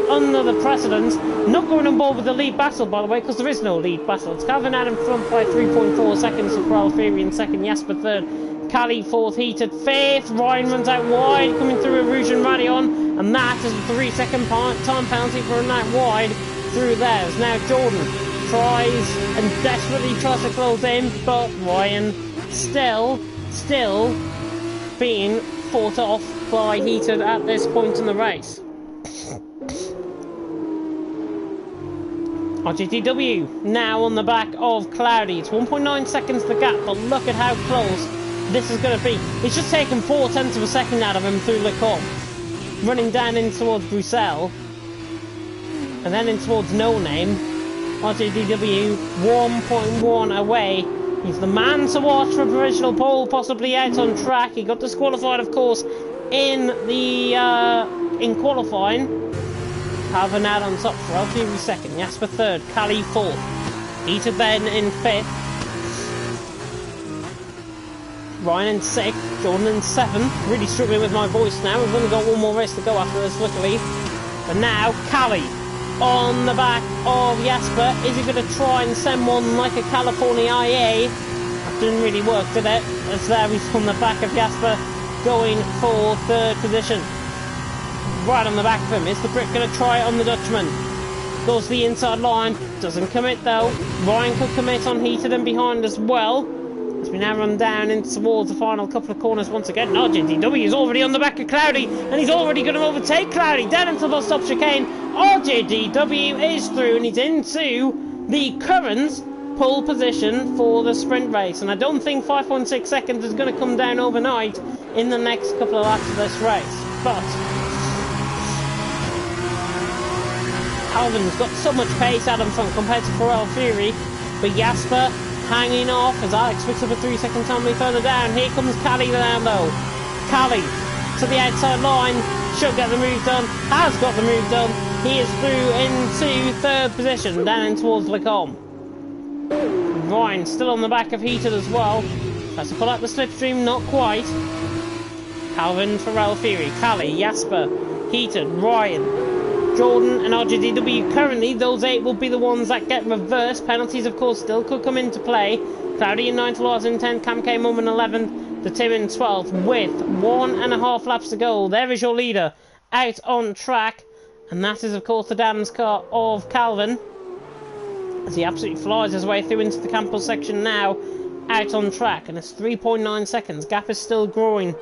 under the precedence. Not going on board with the lead battle, by the way, because there is no lead battle. It's Calvin out in front by 3.4 seconds for Pharrell Fury in second, Jasper third, Callie fourth, Heated fifth. Ryan runs out wide, coming through a Rouge and Radion, and that is a 3-second time penalty for running out wide through theirs. Now Jordan tries and desperately tries to close in, but Ryan still being fought off by Heated at this point in the race. RGTW now on the back of Cloudy. It's 1.9 seconds the gap, but look at how close this is going to be. It's just taken 0.4 of a second out of him through Lecom, running down in towards Bruxelles, and then in towards No Name. RGTW 1.1 away. He's the man to watch for provisional pole, possibly out on track. He got disqualified, of course, in qualifying. Calvin out on top for Fury second, Jasper third, Callie fourth, Heated then in fifth, Ryan in sixth, Jordan in seventh. Really struggling with my voice now. We've only got one more race to go after this, luckily. But now Callie on the back of Jasper. Is he going to try and send one like a California IA? That didn't really work, did it? As there he's on the back of Jasper, going for third position. Right on the back of him. Is the Brit going to try it on the Dutchman? Goes the inside line. Doesn't commit though. Ryan could commit on Heated and behind as well. As we now run down in towards the final couple of corners once again. RJDW is already on the back of Cloudy, and he's already going to overtake Cloudy down into the stop chicane. RJDW is through, and he's into the current pole position for the sprint race. And I don't think 5.6 seconds is going to come down overnight in the next couple of laps of this race. But Calvin's got so much pace out in front compared to Pharrell Fury, but Jasper hanging off as Alex picks up a 3-second penalty further down. Here comes Callie down though. Callie to the outside line, should get the move done, has got the move done. He is through into third position, down in towards Lecom. Ryan still on the back of Heated as well. Tries to pull out the slipstream, not quite. Calvin, Pharrell Fury, Callie, Jasper, Heated, Ryan, Jordan and RGDW. Currently, those 8 will be the ones that get reversed. Penalties, of course, still could come into play. Cloudy in 9th, Lars in 10th, Cam K Mum in 11th, the Tim in 12th, with 1.5 laps to go. There is your leader out on track, and that is, of course, the Dams car of Calvin, as he absolutely flies his way through into the Campbell section now, out on track, and it's 3.9 seconds. Gap is still growing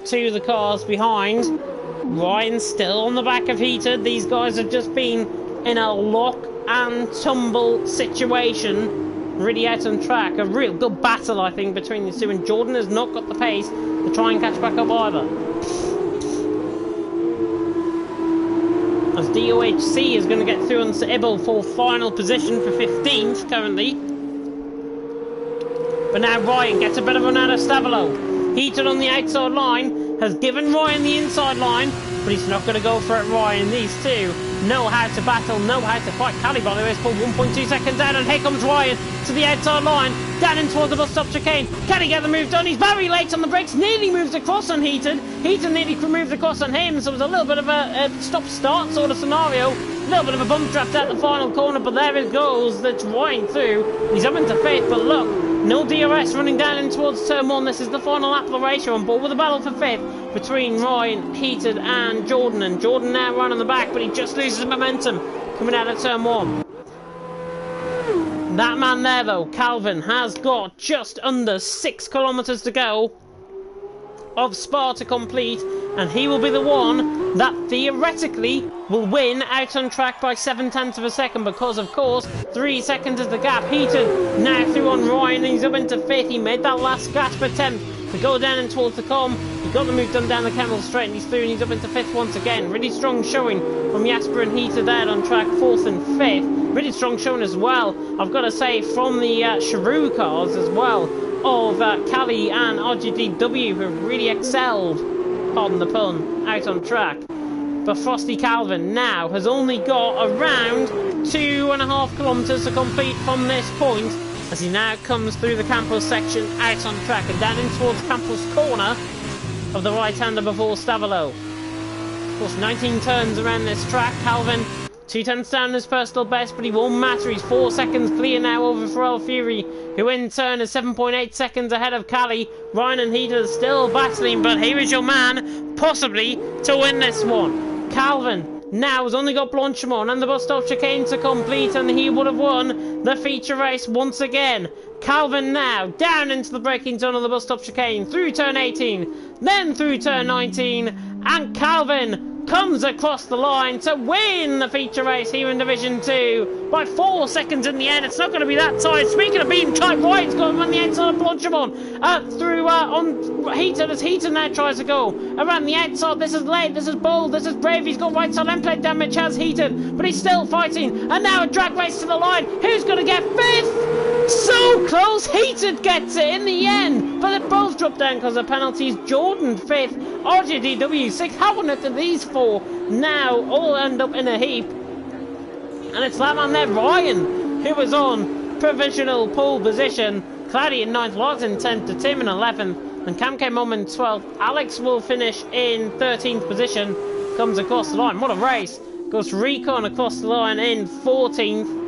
to the cars behind. Ryan's still on the back of Heated. These guys have just been in a lock and tumble situation, really out on track. A real good battle, I think, between these two, and Jordan has not got the pace to try and catch back up either. as DOHC is going to get through on Sybil for final position for 15th currently. But now Ryan gets a bit of a run out of Stavilo. Heated on the outside line, has given Ryan the inside line, but he's not going to go for it, Ryan. These two know how to battle, know how to fight. Cali, by the way, has pulled 1.2 seconds out, and here comes Ryan to the outside line, down in towards the bus stop chicane. Can he get the move done? He's very late on the brakes, nearly moves across on Heated. Heated nearly moved across on him, so it was a little bit of a stop-start sort of scenario. A little bit of a bump draft at the final corner, but there it goes. That's Ryan through. He's up into fifth, but look, no DRS running down in towards turn one. This is the final lap of the race on board with a battle for fifth between Ryan, Heated and Jordan. And Jordan now running the back, but he just loses momentum coming out of turn one. That man there though, Calvin, has got just under 6 kilometres to go of Spa to complete, and he will be the one that theoretically will win out on track by 7/10 of a second, because of course 3 seconds is the gap. Heated now through on Ryan, and he's up into fifth. He made that last gasp attempt to go down and towards the com. He got the move done down the Camel Straight, and he's through, and he's up into fifth once again. Really strong showing from Jasper and Heated there on track, fourth and fifth. Really strong showing as well, I've got to say, from the Cheroux cars as well, of Cali and RGDW, who have really excelled, pardon the pun, out on track. But Frosty Calvin now has only got around 2.5 kilometres to complete from this point, as he now comes through the Campos section out on track and down in towards Campos corner of the right-hander before Stavilo. Of course, 19 turns around this track. Calvin 2/10 down his personal best, but he won't matter. He's 4 seconds clear now over Pharrell Fury, who in turn is 7.8 seconds ahead of Cali. Ryan and Heater are still battling, but here is your man, possibly, to win this one. Calvin now has only got Blanchimont and the bus stop chicane to complete, and he would have won the feature race once again. Calvin now down into the braking zone of the bus stop chicane, through turn 18, then through turn 19, and Calvin comes across the line to win the feature race here in Division 2 by 4 seconds in the end. It's not going to be that tight. Speaking of being tight, Ryan's going on the outside of Blanchimont through on Heater, as Heater now tries to go around the outside. This is late, this is bold, this is brave. He's got right side end plate damage, has Heated, but he's still fighting. And now a drag race to the line. Who's going to get fifth? So close. Heated gets it in the end, but they both drop down because of penalties. Jordan fifth, RGDW sixth. How on earth did these four now all end up in a heap? And it's that man there, Ryan, who was on provisional pole position. Cloudy in 9th, Logs in 10th, to Tim in 11th, and Cam came home in 12th. Alex will finish in 13th position, comes across the line. What a race. Goes Recon across the line in 14th.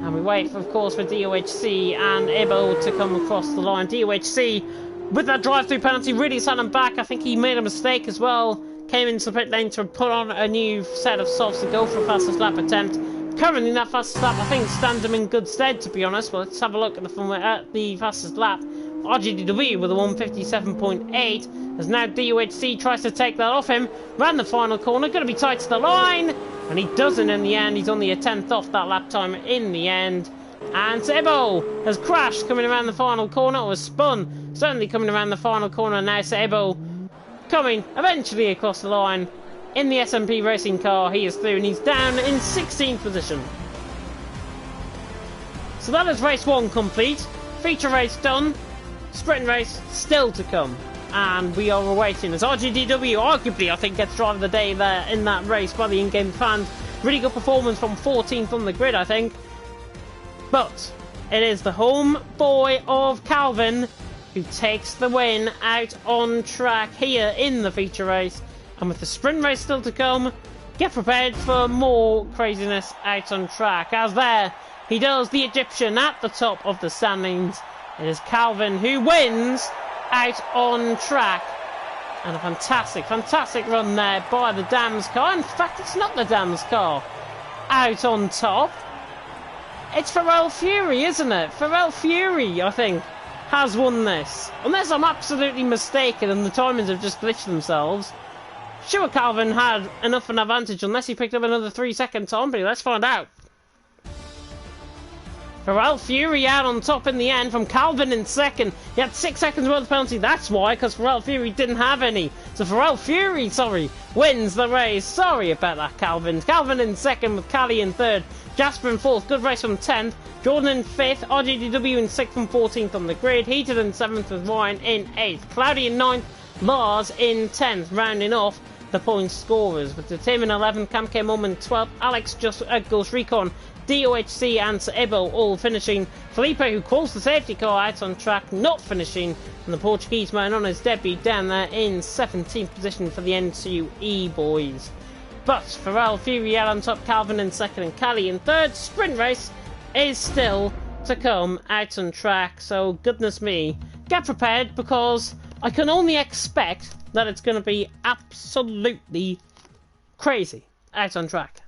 And we wait, of course, for DOHC and Ibo to come across the line. DOHC, with that drive-through penalty, really sat him back. I think he made a mistake as well. Came into the pit lane to put on a new set of softs to go for a fastest lap attempt. Currently, that fastest lap, I think, stands him in good stead, to be honest. But let's have a look at the fastest lap. RGDW with a 157.8, as now DOHC tries to take that off him. Ran the final corner, going to be tight to the line, and he doesn't in the end. He's only a 10th off that lap time in the end. And Sebo has crashed coming around the final corner, or was spun, certainly coming around the final corner. Now Sebo coming eventually across the line in the SMP racing car. He is through, and he's down in 16th position. So that is race 1 complete. Feature race done. Sprint race still to come, and we are awaiting as RGDW arguably, I think, gets driver of the day there in that race by the in-game fans. Really good performance from 14th on the grid, I think. But it is the home boy of Calvin who takes the win out on track here in the feature race. And with the sprint race still to come, get prepared for more craziness out on track, as there he does the Egyptian at the top of the standings. It is Calvin who wins out on track. And a fantastic, fantastic run there by the Dams car. In fact, it's not the Dams car out on top. It's Pharrell Fury, isn't it? Pharrell Fury, I think, has won this. Unless I'm absolutely mistaken and the timings have just glitched themselves. Sure, Calvin had enough an advantage unless he picked up another 3-second time, but let's find out. Pharrell Fury out on top in the end from Calvin in second. He had 6 seconds worth of penalty. That's why, because Pharrell Fury didn't have any. So Pharrell Fury, wins the race. Sorry about that, Calvin. Calvin in second with Callie in third. Jasper in fourth. Good race from 10th. Jordan in fifth. RJDW in sixth and 14th on the grid. Heated in seventh with Ryan in eighth. Cloudy in ninth. Lars in 10th, rounding off the point scorers. With the Tim in 11th. Cam K Mum in 12th. Alex just Ghost Recon. DOHC and Sir Ibo all finishing. Felipe, who calls the safety car out on track, not finishing. And the Portuguese man on his debut down there in 17th position for the N2E boys. But Pharrell Fury out on top, Calvin in second and Callie in third. Sprint race is still to come out on track. So goodness me, get prepared because I can only expect that it's going to be absolutely crazy out on track.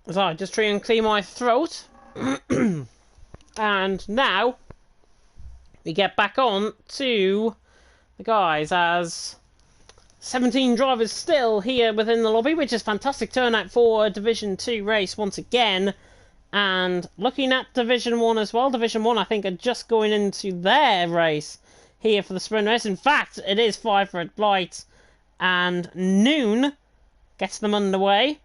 So I just try and clear my throat. And now we get back on to the guys as 17 drivers still here within the lobby, which is fantastic turnout for a Division 2 race once again. And looking at Division 1 as well, Division 1 I think are just going into their race here for the sprint race. In fact, it is 5 red lights and Noon gets them underway.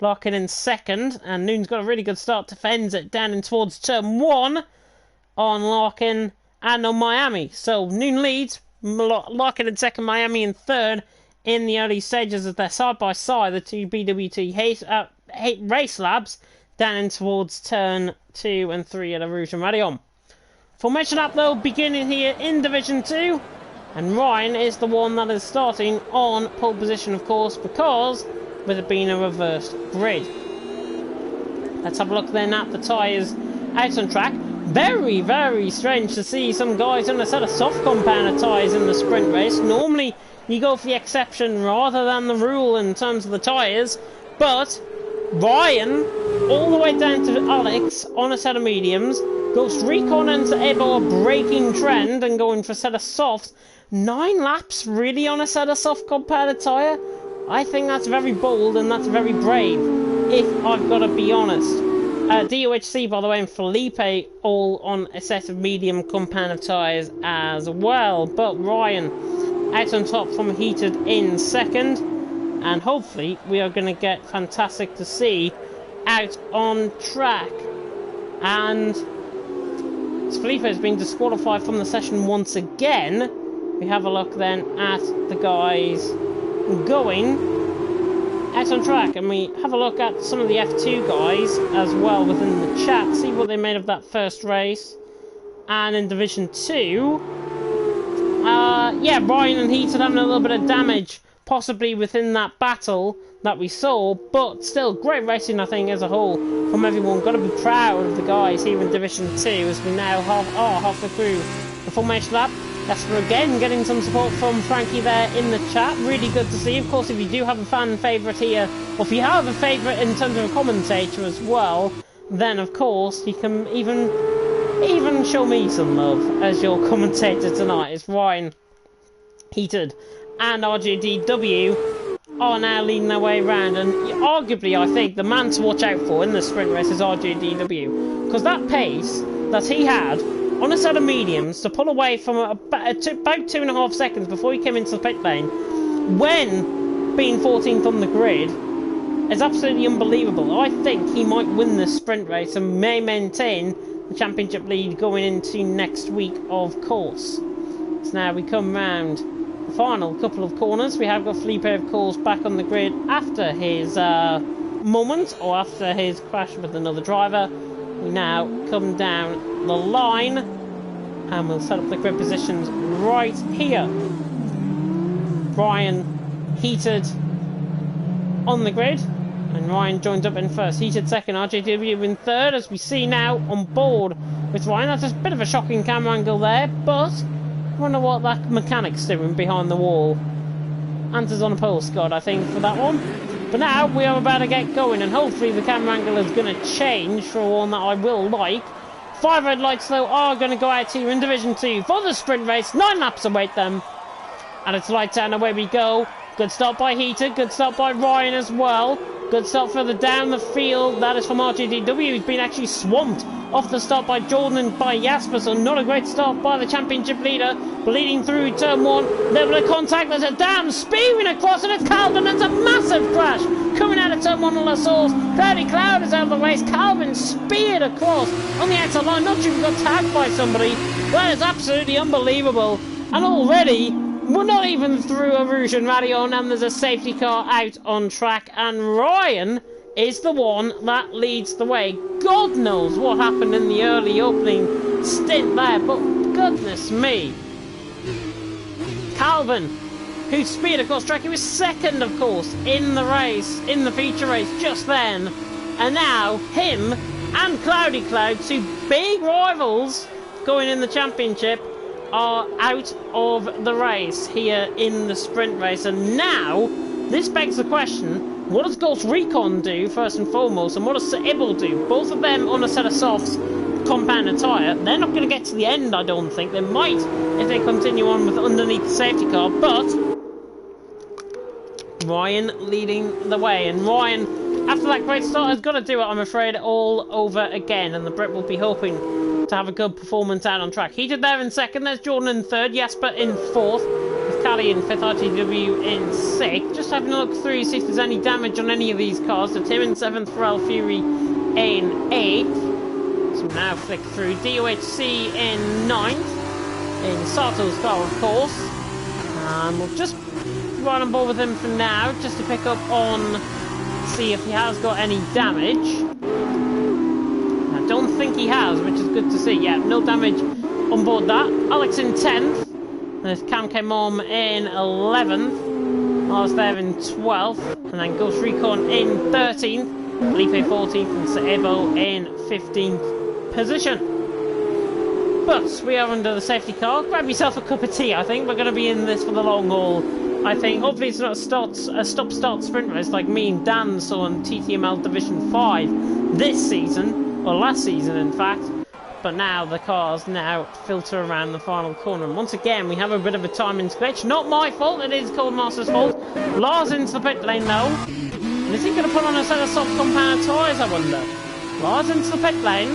Larkin in second, and Noon's got a really good start, defends it down in towards turn 1 on Larkin and on Miami. So Noon leads, Larkin in second, Miami in third in the early stages as they're side by side, the two BWT race labs down in towards turn 2 and 3 at Rouge and Radion. Formation up though, beginning here in Division 2, and Ryan is the one that is starting on pole position, of course, because with it being a reversed grid. Let's have a look then at the tyres out on track. Very, very strange to see some guys on a set of soft compounder tyres in the sprint race. Normally you go for the exception rather than the rule in terms of the tyres, but Ryan all the way down to Alex on a set of mediums. Ghost Recon and Ebo are breaking trend and going for a set of softs. 9 laps really on a set of soft compounder tyre? I think that's very bold and that's very brave, if I've got to be honest. DOHC, by the way, and Felipe all on a set of medium compound tyres as well. But Ryan out on top from Heated in second. And hopefully we are going to get fantastic to see out on track. And Felipe has been disqualified from the session once again. We have a look then at the guys going out on track, and we have a look at some of the F2 guys as well within the chat, see what they made of that first race. And in Division 2, yeah, Ryan and Heated having a little bit of damage possibly within that battle that we saw, but still great racing I think as a whole from everyone. Got to be proud of the guys here in Division 2 as we now are halfway through the formation lap. Jasper again getting some support from Frankie there in the chat. Really good to see. Of course, if you do have a fan favourite here, or if you have a favourite in terms of a commentator as well, then of course you can even show me some love as your commentator tonight. It's Ryan, Heated and RJDW are now leading their way around, and arguably I think the man to watch out for in the sprint race is RJDW, because that pace that he had on a set of mediums to pull away from about 2.5 seconds before he came into the pit lane, when being 14th on the grid, is absolutely unbelievable. I think he might win this sprint race and may maintain the championship lead going into next week, of course. So now we come round the final couple of corners. We have got Felipe, of course, back on the grid after his moment, or after his crash with another driver. We now come down the line and we'll set up the grid positions right here. Ryan Heated on the grid, and Ryan joins up in first. Heated second, RJW in third, as we see now on board with Ryan. That's a bit of a shocking camera angle there, but I wonder what that mechanic's doing behind the wall. Answers on a postcard, I think, for that one. But now we are about to get going, and hopefully the camera angle is going to change for one that I will like. 5 red lights though are going to go out here in Division 2 for the sprint race. 9 laps await them, and it's lights out and away we go. Good start by Heated, good start by Ryan as well. Good start further down the field. That is from RGDW. He's been actually swamped off the start by Jordan and by Jasper, so not a great start by the championship leader. Bleeding through turn one. Level of contact. There's a damn spearing across, and it's Calvin. That's a massive crash coming out of turn one on La Source. Cloudy Cloud is out of the race. Calvin speared across on the outside line. Not sure if he got tagged by somebody. That is absolutely unbelievable. And already, we're not even through a Rouge and Radion, and there's a safety car out on track, and Ryan is the one that leads the way. God knows what happened in the early opening stint there, but goodness me. Calvin, who speared across track, he was second, of course, in the race, in the feature race just then, and now him and Cloudy Cloud, two big rivals going in the championship, are out of the race here in the sprint race. And now this begs the question, what does Ghost Recon do first and foremost, and what does Sir Ibble do? Both of them on a set of softs, compound tyre. They're not going to get to the end, I don't think. They might if they continue on with underneath the safety car, but Ryan leading the way, and Ryan, after that great start, has got to do it, I'm afraid, all over again, and the Brit will be hoping to have a good performance out on track. Heated there in second, there's Jordan in third, Jasper in fourth, with Callie in fifth, RTW in sixth. Just having a look through, see if there's any damage on any of these cars. So Tim in seventh, Pharrell Fury in eighth. So now flick through, DOHC in ninth, in Sato's car of course. And we'll just run on board with him for now, just to pick up on, see if he has got any damage. Don't think he has, which is good to see. Yeah, no damage on board that. Alex in 10th. There's Cam Kemom in 11th. I was there in 12th. And then Ghost Recon in 13th. Felipe 14th and Sebo in 15th position. But we are under the safety car. Grab yourself a cup of tea, I think. We're going to be in this for the long haul, I think. Hopefully it's not a stop-start sprint race like me and Dan saw in TTML Division 5 this season. Or last season, in fact. But now the cars now filter around the final corner. And once again, we have a bit of a timing glitch. Not my fault, it is Codemaster's fault. Lars into the pit lane, though. And is he going to put on a set of soft compound tyres, I wonder? Lars into the pit lane.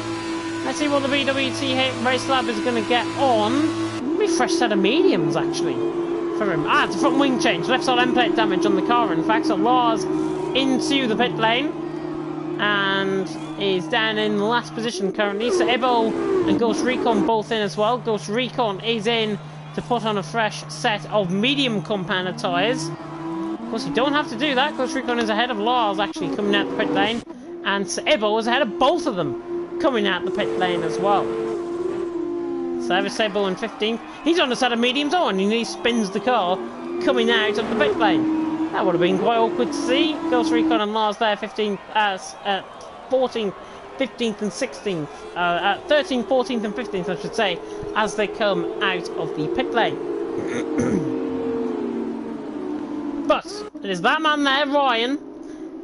Let's see what the BWT Race Lab is going to get on. Maybe a fresh set of mediums, actually, for him. Ah, it's a front wing change. Left side end plate damage on the car, in fact. So Lars into the pit lane. And is down in the last position currently. So Ebo and Ghost Recon both in as well. Ghost Recon is in to put on a fresh set of medium compounded tyres. Of course, you don't have to do that. Ghost Recon is ahead of Lars actually coming out the pit lane. And Ebo is ahead of both of them coming out the pit lane as well. Service Ebo in 15th. He's on a set of mediums on and he spins the car coming out of the pit lane. That would have been quite awkward to see. Ghost Recon and Lars there, 15th, 14th, 15th and 16th. 13th, 14th and 15th, I should say, as they come out of the pit lane. But it is that man there, Ryan,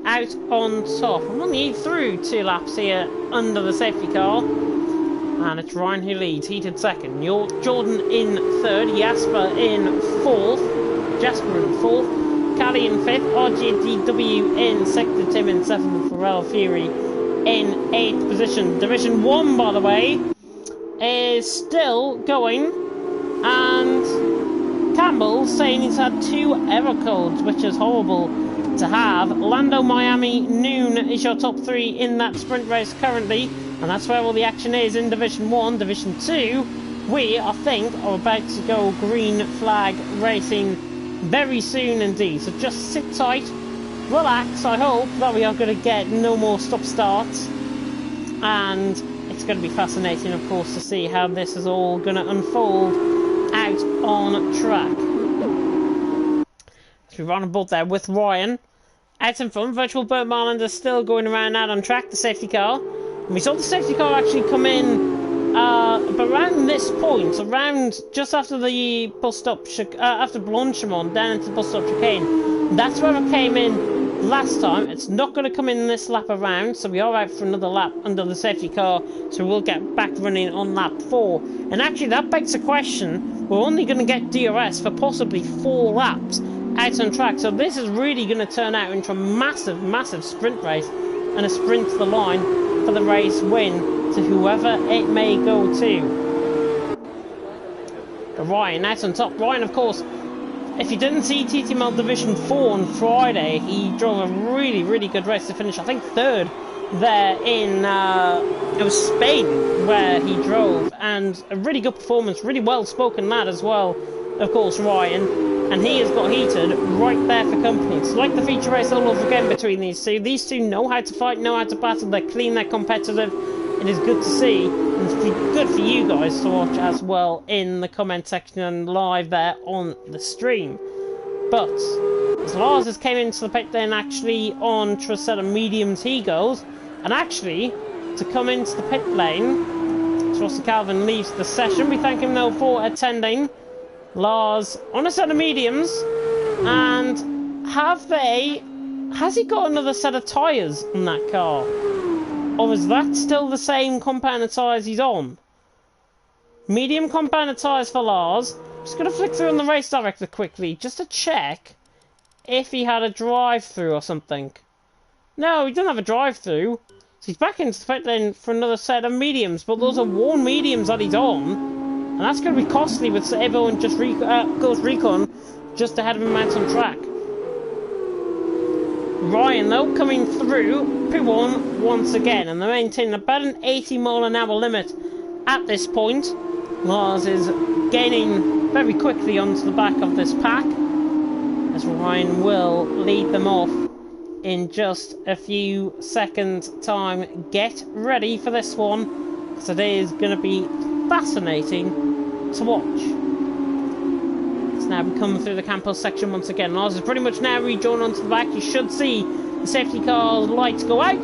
out on top. I'm only through 2 laps here under the safety car. And it's Ryan who leads, heated second. Jordan in third, Jasper in fourth. Callie in 5th, RGDW in 6th, Tim in 7th, and Pharrell Fury in 8th position. Division 1, by the way, is still going, and Campbell's saying he's had 2 error codes, which is horrible to have. Lando, Miami, Noon is your top 3 in that sprint race currently, and that's where all the action is in Division 1. Division 2, we, I think, are about to go green flag racing very soon indeed, so just sit tight, relax. I hope that we are going to get no more stop starts, and it's going to be fascinating, of course, to see how this is all going to unfold out on track. So we run a board there with Ryan out in front. Virtual Burt Marland is still going around out on track, the safety car, and we saw the safety car actually come in but around this point, around just after the bus stop, after Blanchimont, down into the bus stop chicane, that's where it came in last time. It's not going to come in this lap around, so we are out for another lap under the safety car, so we'll get back running on lap 4. And actually, that begs the question, we're only going to get DRS for possibly 4 laps out on track. So this is really going to turn out into a massive, massive sprint race and a sprint to the line for the race win to whoever it may go to. But Ryan out on top. Ryan, of course, if you didn't see TTML Division 4 on Friday, he drove a really, really good race to finish, I think, third there in, it was Spain where he drove, and a really good performance, really well-spoken lad as well, of course, Ryan, and he has got heated right there for company. It's like the feature race all over again between these two. These two know how to fight, know how to battle, they're clean, they're competitive. It is good to see, and it's good for you guys to watch as well in the comment section and live there on the stream. But as Lars has came into the pit lane actually on to a set of mediums he goes, and actually to come into the pit lane, Russell Calvin leaves the session. We thank him though for attending. Lars on a set of mediums, and has he got another set of tyres on that car? Or is that still the same compound of tyres he's on? Medium compound of tyres for Lars. Just going to flick through on the race director quickly, just to check if he had a drive-through or something. No, he doesn't have a drive-through. So he's back into the pit lane for another set of mediums, but those are worn mediums that he's on. And that's going to be costly with everyone just goes recon just ahead of him out on track. Ryan, though, coming through P1 once again, and they're maintaining about an 80-mile-an-hour limit at this point. Lars is gaining very quickly onto the back of this pack, as Ryan will lead them off in just a few seconds' time. Get ready for this one, because today is going to be fascinating to watch. Now we come through the campus section once again. Lars is pretty much now rejoined onto the back. You should see the safety car lights go out.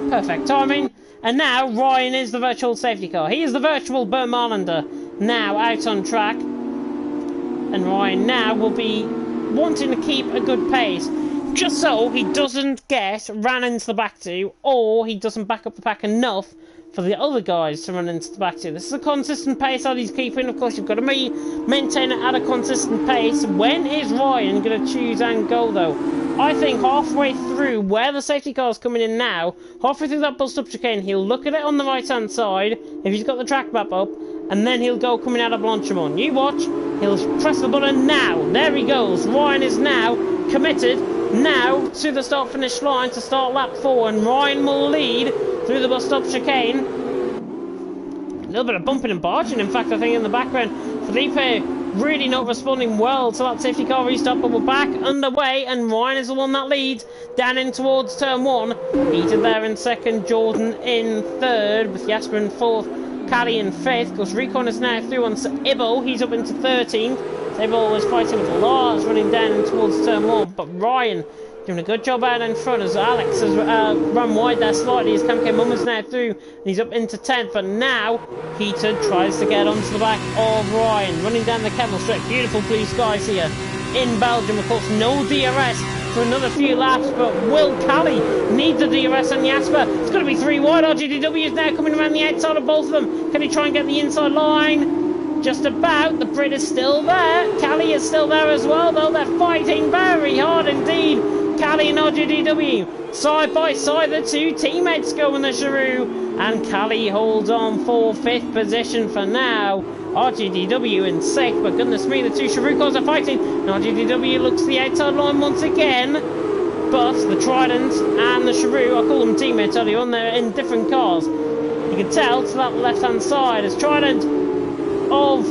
Perfect timing. And now Ryan is the virtual safety car. He is the virtual Bert Marlander now out on track. And Ryan now will be wanting to keep a good pace, just so he doesn't get ran into the back to, or he doesn't back up the pack enough for the other guys to run into the back to. This is a consistent pace that he's keeping. Of course, you've got to maintain it at a consistent pace. When is Ryan going to choose and go, though? I think halfway through where the safety car is coming in now, halfway through that bust-up chicane, he'll look at it on the right-hand side, if he's got the track map up, and then he'll go coming out of Blanchimont. You watch, he'll press the button now. There he goes. Ryan is now committed now to the start-finish line to start lap 4, and Ryan will lead through the bus-stop chicane. A little bit of bumping and barging, in fact, I think, in the background. Felipe really not responding well to that safety car restart, but we're back underway, and Ryan is the one that leads down in towards turn 1. Heated there in second, Jordan in third, with Jasper in fourth, Caddy in fifth. Of course, Recon is now through on Ibo. He's up into 13th. Ibo was fighting with Lars running down in towards turn 1, but Ryan doing a good job out in front as Alex has run wide there slightly as Camke Mummer's now through, and he's up into 10th, but now Heated tries to get onto the back of Ryan, running down the Kevel Strip. Beautiful blue skies here in Belgium. Of course, no DRS for another few laps, but Will Cali needs a DRS on Jasper. It's going to be 3 wide. RGDW is now coming around the outside of both of them. Can he try and get the inside line? Just about. The Brit is still there. Cali is still there as well, though. They're fighting very hard indeed. Cali and RGDW side by side, the two teammates go in the Cheroux, and Cali holds on for 5th position for now. RGDW in 6th, but goodness me, the two Cheroux cars are fighting, and RGDW looks the outside line once again, but the Trident and the Cheroux, I call them teammates earlier on, they're in different cars. You can tell to that left hand side as Trident of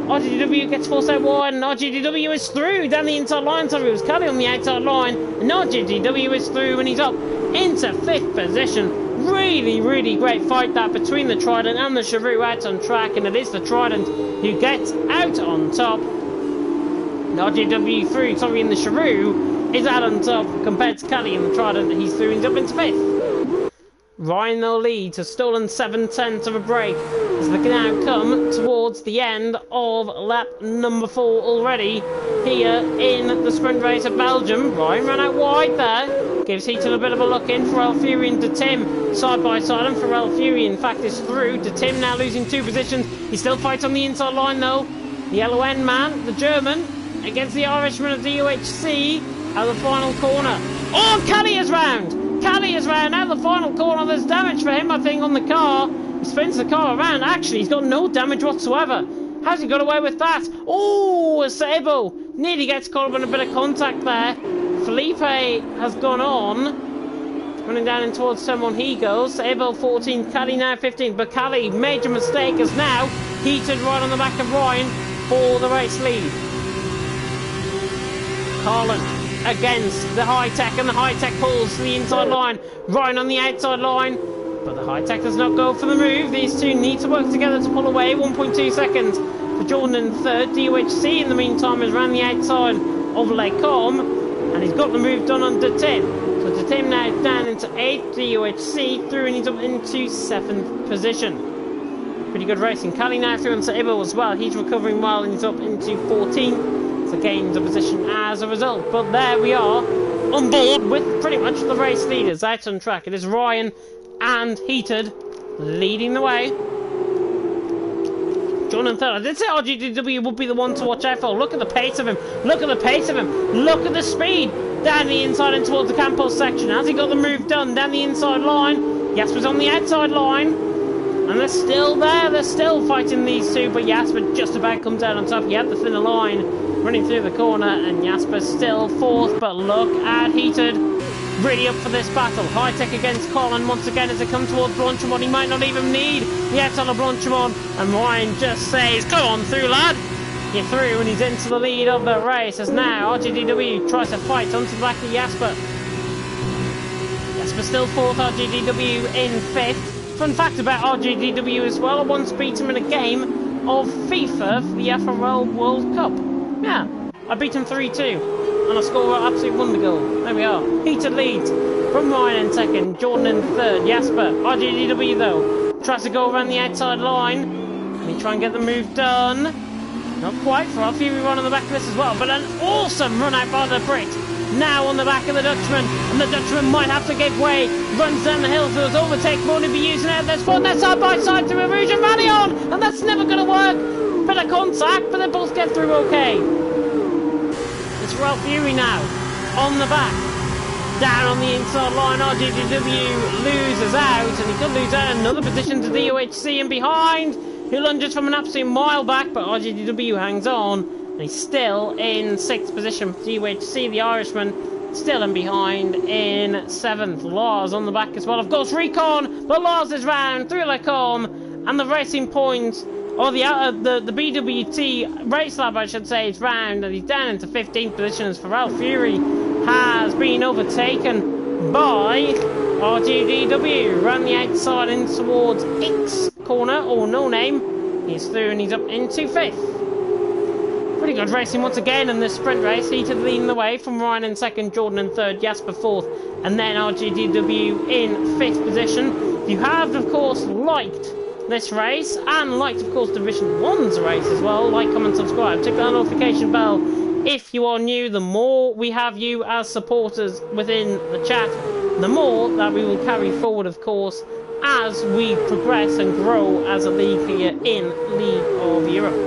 RGDW gets forced out wide, and RGDW is through down the inside line. Sorry, it was Cali on the outside line, and RGDW is through, and he's up into 5th position. Really, really great fight that between the Trident and the Cheroux out on track, and it is the Trident who gets out on top. And RGDW through, sorry, and the Cheroux is out on top compared to Cali and the Trident. He's through and he's up into 5th. Ryan, though, leads, has stolen 7/10 of a break as they can now come towards the end of lap number 4 already here in the sprint race of Belgium. Ryan ran out wide there, gives Heaton a bit of a look in. Pharrell Fury and De Tim side by side, and Pharrell Fury in fact is through. De Tim now losing 2 positions. He still fights on the inside line though. The LON man, the German, against the Irishman of DUHC at the final corner. Oh, Caddy is round! Caddy is round at the final corner. There's damage for him, I think, on the car. He spins the car around. Actually, he's got no damage whatsoever. How's he got away with that? Oh, Sabo nearly gets caught up in a bit of contact there. Felipe has gone on. Running down in towards someone he goes. Sabo 14th, Caddy now 15th. But Caddy, major mistake, is now heated right on the back of Ryan for the race lead. Carlin against the high-tech, and the high-tech pulls to the inside line. Ryan on the outside line. But the high-tech does not go for the move. These two need to work together to pull away. 1.2 seconds for Jordan in third. DUHC in the meantime is around the outside of Lecom, and he's got the move done on Tim. So Tim now down into 8th. DUHC through, and he's up into 7th position. Pretty good racing. Cali now through into Ibo as well. He's recovering well, and he's up into 14th. So gains a position as a result. But there we are on board with pretty much the race leaders out on track. It is Ryan and Heated leading the way. John and third. I did say RGDW would be the one to watch out for. Look at the pace of him. Look at the pace of him. Look at the speed. Down the inside and towards the Campos section. Has he got the move done? Down the inside line. Jasper's on the outside line. And they're still there. They're still fighting these two. But Jasper just about comes out on top. He had the thinner line running through the corner. And Jasper's still fourth. But look at Heated. Really up for this battle. High tech against Colin once again as they come towards Blanchimont. He might not even need the outside of Blanchimont. And Ryan just says, go on through, lad. You're through, and he's into the lead of the race as now RGDW tries to fight onto the back of Jasper. Jasper still fourth, RGDW in fifth. Fun fact about RGDW as well, I once beat him in a game of FIFA for the FRL World Cup. Yeah, I beat him 3-2. And I score an absolute wonder goal. There we are. Heated leads from Ryan in second, Jordan in third, Jasper. RGDW though tries to go around the outside line. And he try and get the move done. Not quite for a few run on the back of this as well, but an awesome run out by the Brit. Now on the back of the Dutchman, and the Dutchman might have to give way. Runs down the hill for his overtake. Won't he be using it? They're spotting that side by side to Rouge and Rally on, and that's never going to work. Bit of contact, but they both get through okay. It's Ralph Fury now, on the back. Down on the inside line, RGDW loses out, and he could lose out another position to DOHC, and behind, he lunges from an absolute mile back, but RGDW hangs on, and he's still in 6th position for DOHC, the Irishman, still in behind in 7th. Lars on the back as well, of course, Recon, but Lars is round through Lecom, and the Racing Point, or the BWT Race Lab, I should say, is round, and he's down into 15th position as Pharrell Fury has been overtaken by RGDW. Ran the outside in towards X corner, or no name. He's through and he's up into 5th. Pretty good racing once again in this sprint race. Heated leading the way from Ryan in 2nd, Jordan in 3rd, Jasper 4th, and then RGDW in 5th position. If you have, of course, liked this race, and liked, of course, Division 1's race as well, like, comment, subscribe, tick that notification bell if you are new. The more we have you as supporters within the chat, the more that we will carry forward, of course, as we progress and grow as a league here in League of Europe.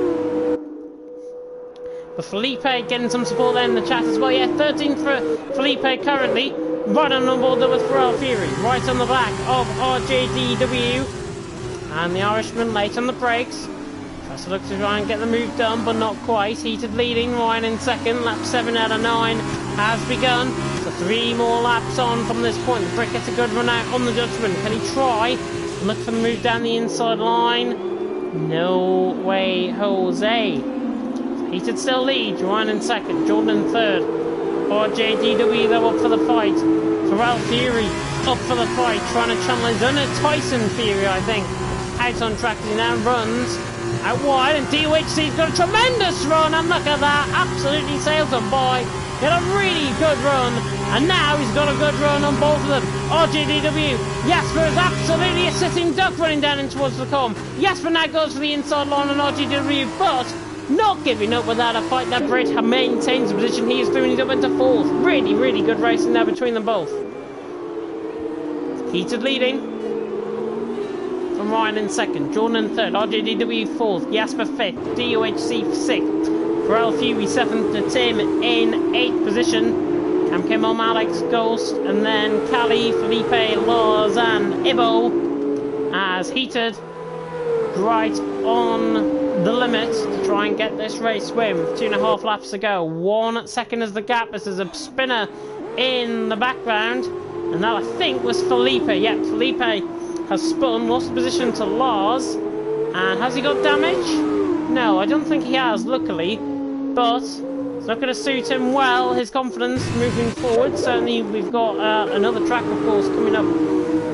But Felipe getting some support there in the chat as well. Yeah, 13th for Felipe currently. Right on the board there with Pharrell Fury. Right on the back of RJDW. And the Irishman late on the brakes. Tries to look to try and get the move done, but not quite. Heated leading, Ryan in 2nd. Lap 7 out of 9 has begun. So 3 more laps on from this point. The Brick gets a good run out on the Dutchman. Can he try? Look for the move down the inside line. No way, Jose. Heated still leads. Ryan in 2nd. Jordan in 3rd. RJDW though up for the fight. Pharrell Fury up for the fight. Trying to channel his own Tyson Fury, I think. Out on track as he now runs out wide, and DOHC's got a tremendous run, and look at that, absolutely sailed them by. He had a really good run, and now he's got a good run on both of them. RGDW, Jasper is absolutely a sitting duck running down in towards the com. Jasper now goes for the inside line on RGDW, but not giving up without a fight. That Brit maintains the position he is doing. He's up into 4th. Really, really good racing there between them both. Heated leading. Ryan in 2nd, Jordan in 3rd, RJDW 4th, Jasper 5th, DOHC 6th, Pharrell Fury 7th, the Tim in 8th position. Cam Kimmel, Alex Ghost, and then Cali, Felipe, Lars, and Ibo as Heated right on the limit to try and get this race win with 2.5 laps to go. 1 second is the gap. This is a spinner in the background, and that I think was Felipe. Yep, Felipe has spun, lost position to Lars, and has he got damage? No, I don't think he has, luckily, but it's not going to suit him well, his confidence moving forward. Certainly we've got another track, of course, coming up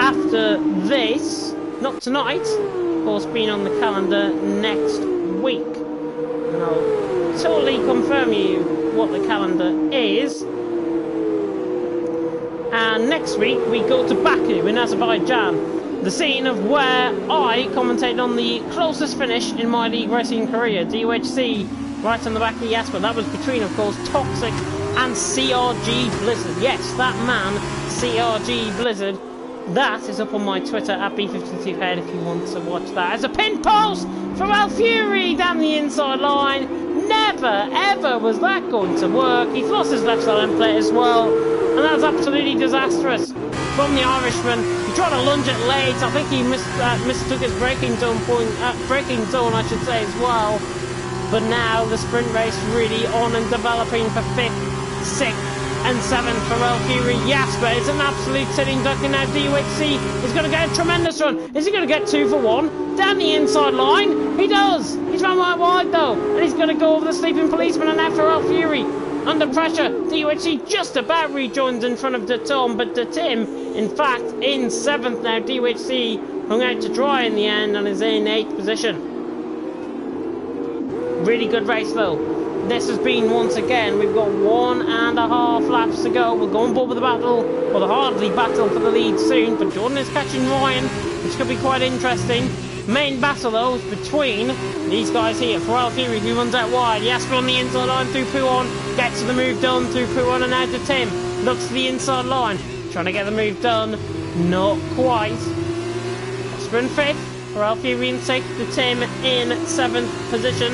after this, not tonight, of course, being on the calendar next week, and I'll totally confirm you what the calendar is. And next week we go to Baku in Azerbaijan, the scene of where I commentated on the closest finish in my league racing career. DUHC right on the back of the Jasper. That was between, of course, Toxic and CRG Blizzard. Yes, that man, CRG Blizzard. That is up on my Twitter at B52Head if you want to watch that. As a pin post from Al Fury down the inside line. Never, ever was that going to work. He's lost his left side end plate as well. And that's absolutely disastrous from the Irishman. He tried to lunge it late. I think he mistook his braking zone point, braking zone, I should say, as well. But now the sprint race really on and developing for 5th, 6th, and 7th for El Fury. Jasper is an absolute sitting duck, and now DUHC is going to get a tremendous run. Is he going to get 2 for 1 down the inside line? He does. He's run wide though, and he's going to go over the sleeping policeman, and now for El Fury. Under pressure, DUHC just about rejoins in front of the Tom, but the Tim, in fact, in 7th now. DUHC hung out to dry in the end and is in 8th position. Really good race though. This has been, once again, we've got 1.5 laps to go. We'll go on board with the battle, or the hardly battle for the lead soon, but Jordan is catching Ryan, which could be quite interesting. Main battle though is between these guys here. Pharrell Fury, who runs out wide. Jasper on the inside line through Pouon, gets the move done through Pouon, and now to Tim. Looks to the inside line, trying to get the move done. Not quite. Jasper in 5th, Pharrell Fury in 6th, the Tim in 7th position.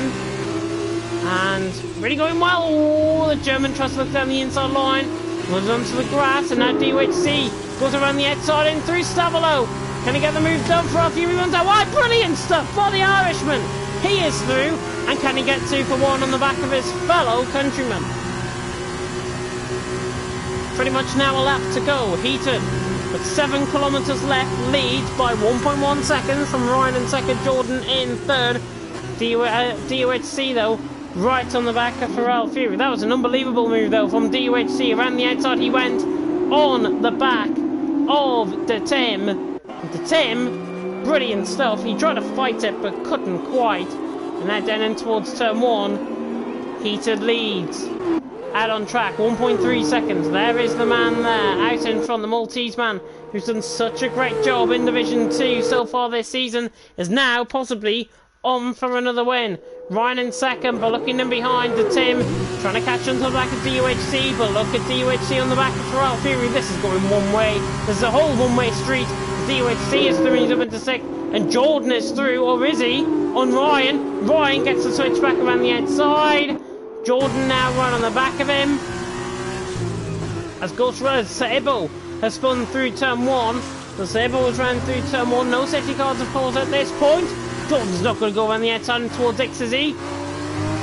And really going well. Oh, the German tries to look down the inside line, runs onto the grass, and now DUHC goes around the outside in through Stavolo. Can he get the move done for Fury? Runs out wide. Brilliant stuff for the Irishman. He is through. And can he get 2 for 1 on the back of his fellow countryman? Pretty much now a lap to go. Heated. With 7 kilometres left. Leads by 1.1 seconds from Ryan in 2nd. Jordan in 3rd. DUHC though, right on the back of Pharrell Fury. That was an unbelievable move though from DUHC. Around the outside he went on the back of the Tim. The Tim, brilliant stuff. He tried to fight it but couldn't quite. And now down in towards turn 1. Heated leads. Out on track, 1.3 seconds. There is the man there, out in front. The Maltese man, who's done such a great job in Division 2 so far this season, is now possibly on for another win. Ryan in 2nd, but looking in behind the Tim, trying to catch onto the back of DUHC, but look at DUHC on the back of Pharrell Fury. This is going one way. There's a whole one-way street. DUHC is through, he's up into 6th, and Jordan is through, or is he? On Ryan. Ryan gets the switch back around the outside. Jordan now right on the back of him. As Ghost Runners, Saibo has spun through turn 1. So Saibo has ran through turn 1. No safety cards, of course, at this point. Jordan's not going to go around the outside and towards X, is he?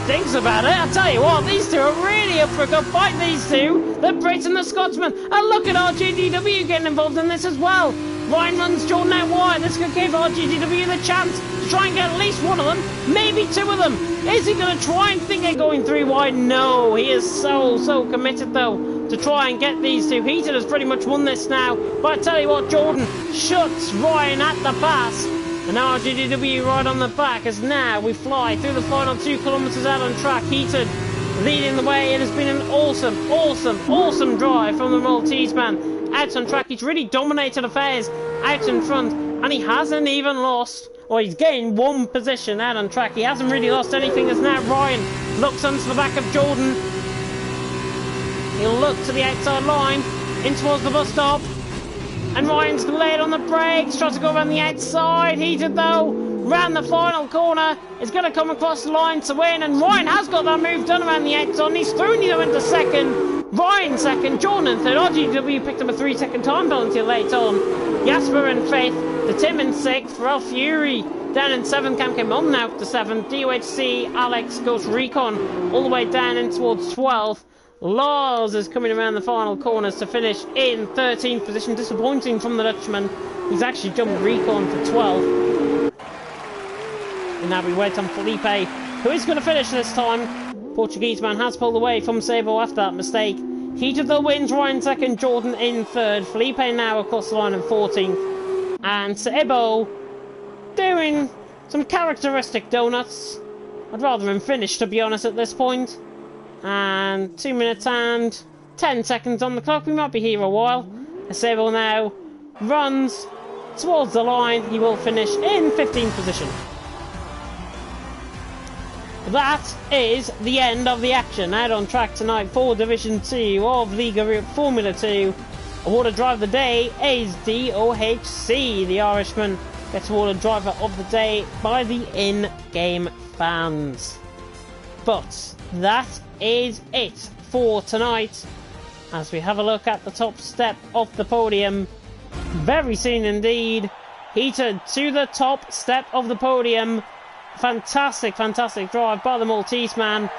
Thinks about it. I tell you what, these two are really up for a good fight, these two. The Brits and the Scotsman. And look at RGDW getting involved in this as well. Ryan runs Jordan out wide. This could give RGDW the chance to try and get at least one of them, maybe 2 of them. Is he going to try and think of going 3 wide? No, he is so committed though to try and get these two. Heated has pretty much won this now. But I tell you what, Jordan shuts Ryan at the pass. And now RGDW right on the back as now we fly through the final 2 kilometres out on track. Heated leading the way. It has been an awesome drive from the Maltese man. Out on track, he's really dominated affairs out in front, and he hasn't even lost, or he's gained 1 position out on track. He hasn't really lost anything as now Ryan looks onto the back of Jordan. He'll look to the outside line, in towards the bus stop, and Ryan's delayed on the brakes, tries to go around the outside. Heated though, round the final corner. Is going to come across the line to win, and Ryan has got that move done around the exit. He's through Nino into second. Ryan second, Jordan in third. RGW picked up a 3-second time penalty late on. Jasper in fifth, the Tim in sixth, Ralph Fury down in seventh, Cam came on now to seventh. DOHC, Alex, Ghost Recon all the way down in towards 12th. Lars is coming around the final corners to finish in 13th position. Disappointing from the Dutchman. He's actually jumped Recon for 12th. And now we wait on Felipe, who is going to finish this time. Portuguese man has pulled away from Sabo after that mistake. Heated the wins, Ryan second, Jordan in third. Felipe now across the line in 14th. And Sabo doing some characteristic donuts. I'd rather him finish, to be honest, at this point. And 2 minutes and 10 seconds on the clock. We might be here a while. Sabo now runs towards the line. He will finish in 15th position. That is the end of the action. Out on track tonight for Division 2 of League of Europe Formula 2. Awarded Driver of the Day is DOHC. The Irishman gets awarded Driver of the Day by the in-game fans. But that is it for tonight. As we have a look at the top step of the podium. Very soon indeed. Heated to the top step of the podium. Fantastic, fantastic drive by the Maltese man,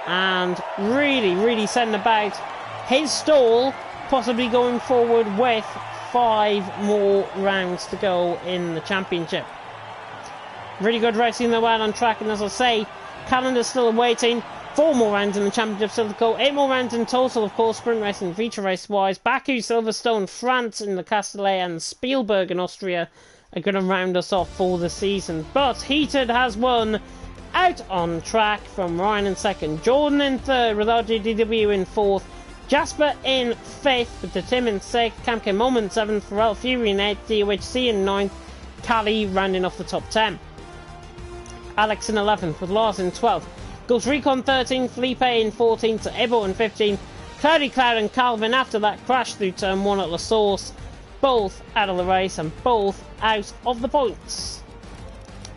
and really setting about his stall, possibly going forward with 5 more rounds to go in the championship. Really good racing though, out on track, and as I say, calendar's still awaiting 4 more rounds in the championship still to go, 8 more rounds in total, of course, sprint racing, feature race wise. Baku, Silverstone, France in the Castellet, and Spielberg in Austria are going to round us off for the season. But Heated has won out on track from Ryan in second, Jordan in third with RGDW in fourth, Jasper in fifth with the Tim in sixth, Cam K Mom in seventh, Pharrell Fury in eighth, DOHC in ninth, Cali rounding off the top 10. Alex in 11th with Lars in 12th, Ghost Recon 13th, Felipe in 14th, to Ebo in 15th, Cloudy Cloud and Calvin after that crash through turn 1 at La Source. Both out of the race and both out of the points.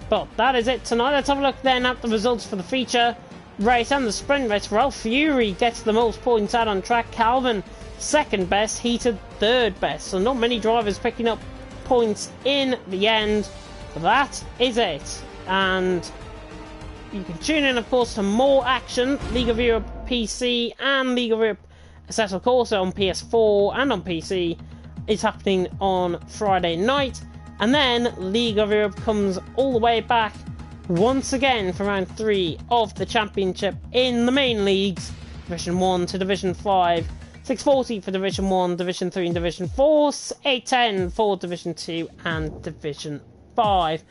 But that is it tonight. Let's have a look then at the results for the feature race and the sprint race. Ralph Fury gets the most points out on track. Calvin second best, Heated third best. So not many drivers picking up points in the end. But that is it. And you can tune in, of course, to more action. League of Europe PC and League of Europe Assetto Corsa on PS4 and on PC is happening on Friday night, and then League of Europe comes all the way back once again for round 3 of the championship in the main leagues, Division 1 to Division 5, 640 for Division 1, Division 3 and Division 4, 810 for Division 2 and Division 5.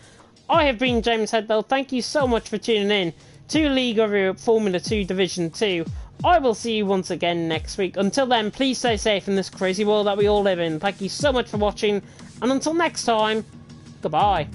I have been James Headbell. Thank you so much for tuning in to League of Europe Formula 2 Division 2. I will see you once again next week. Until then, please stay safe in this crazy world that we all live in. Thank you so much for watching, and until next time, goodbye.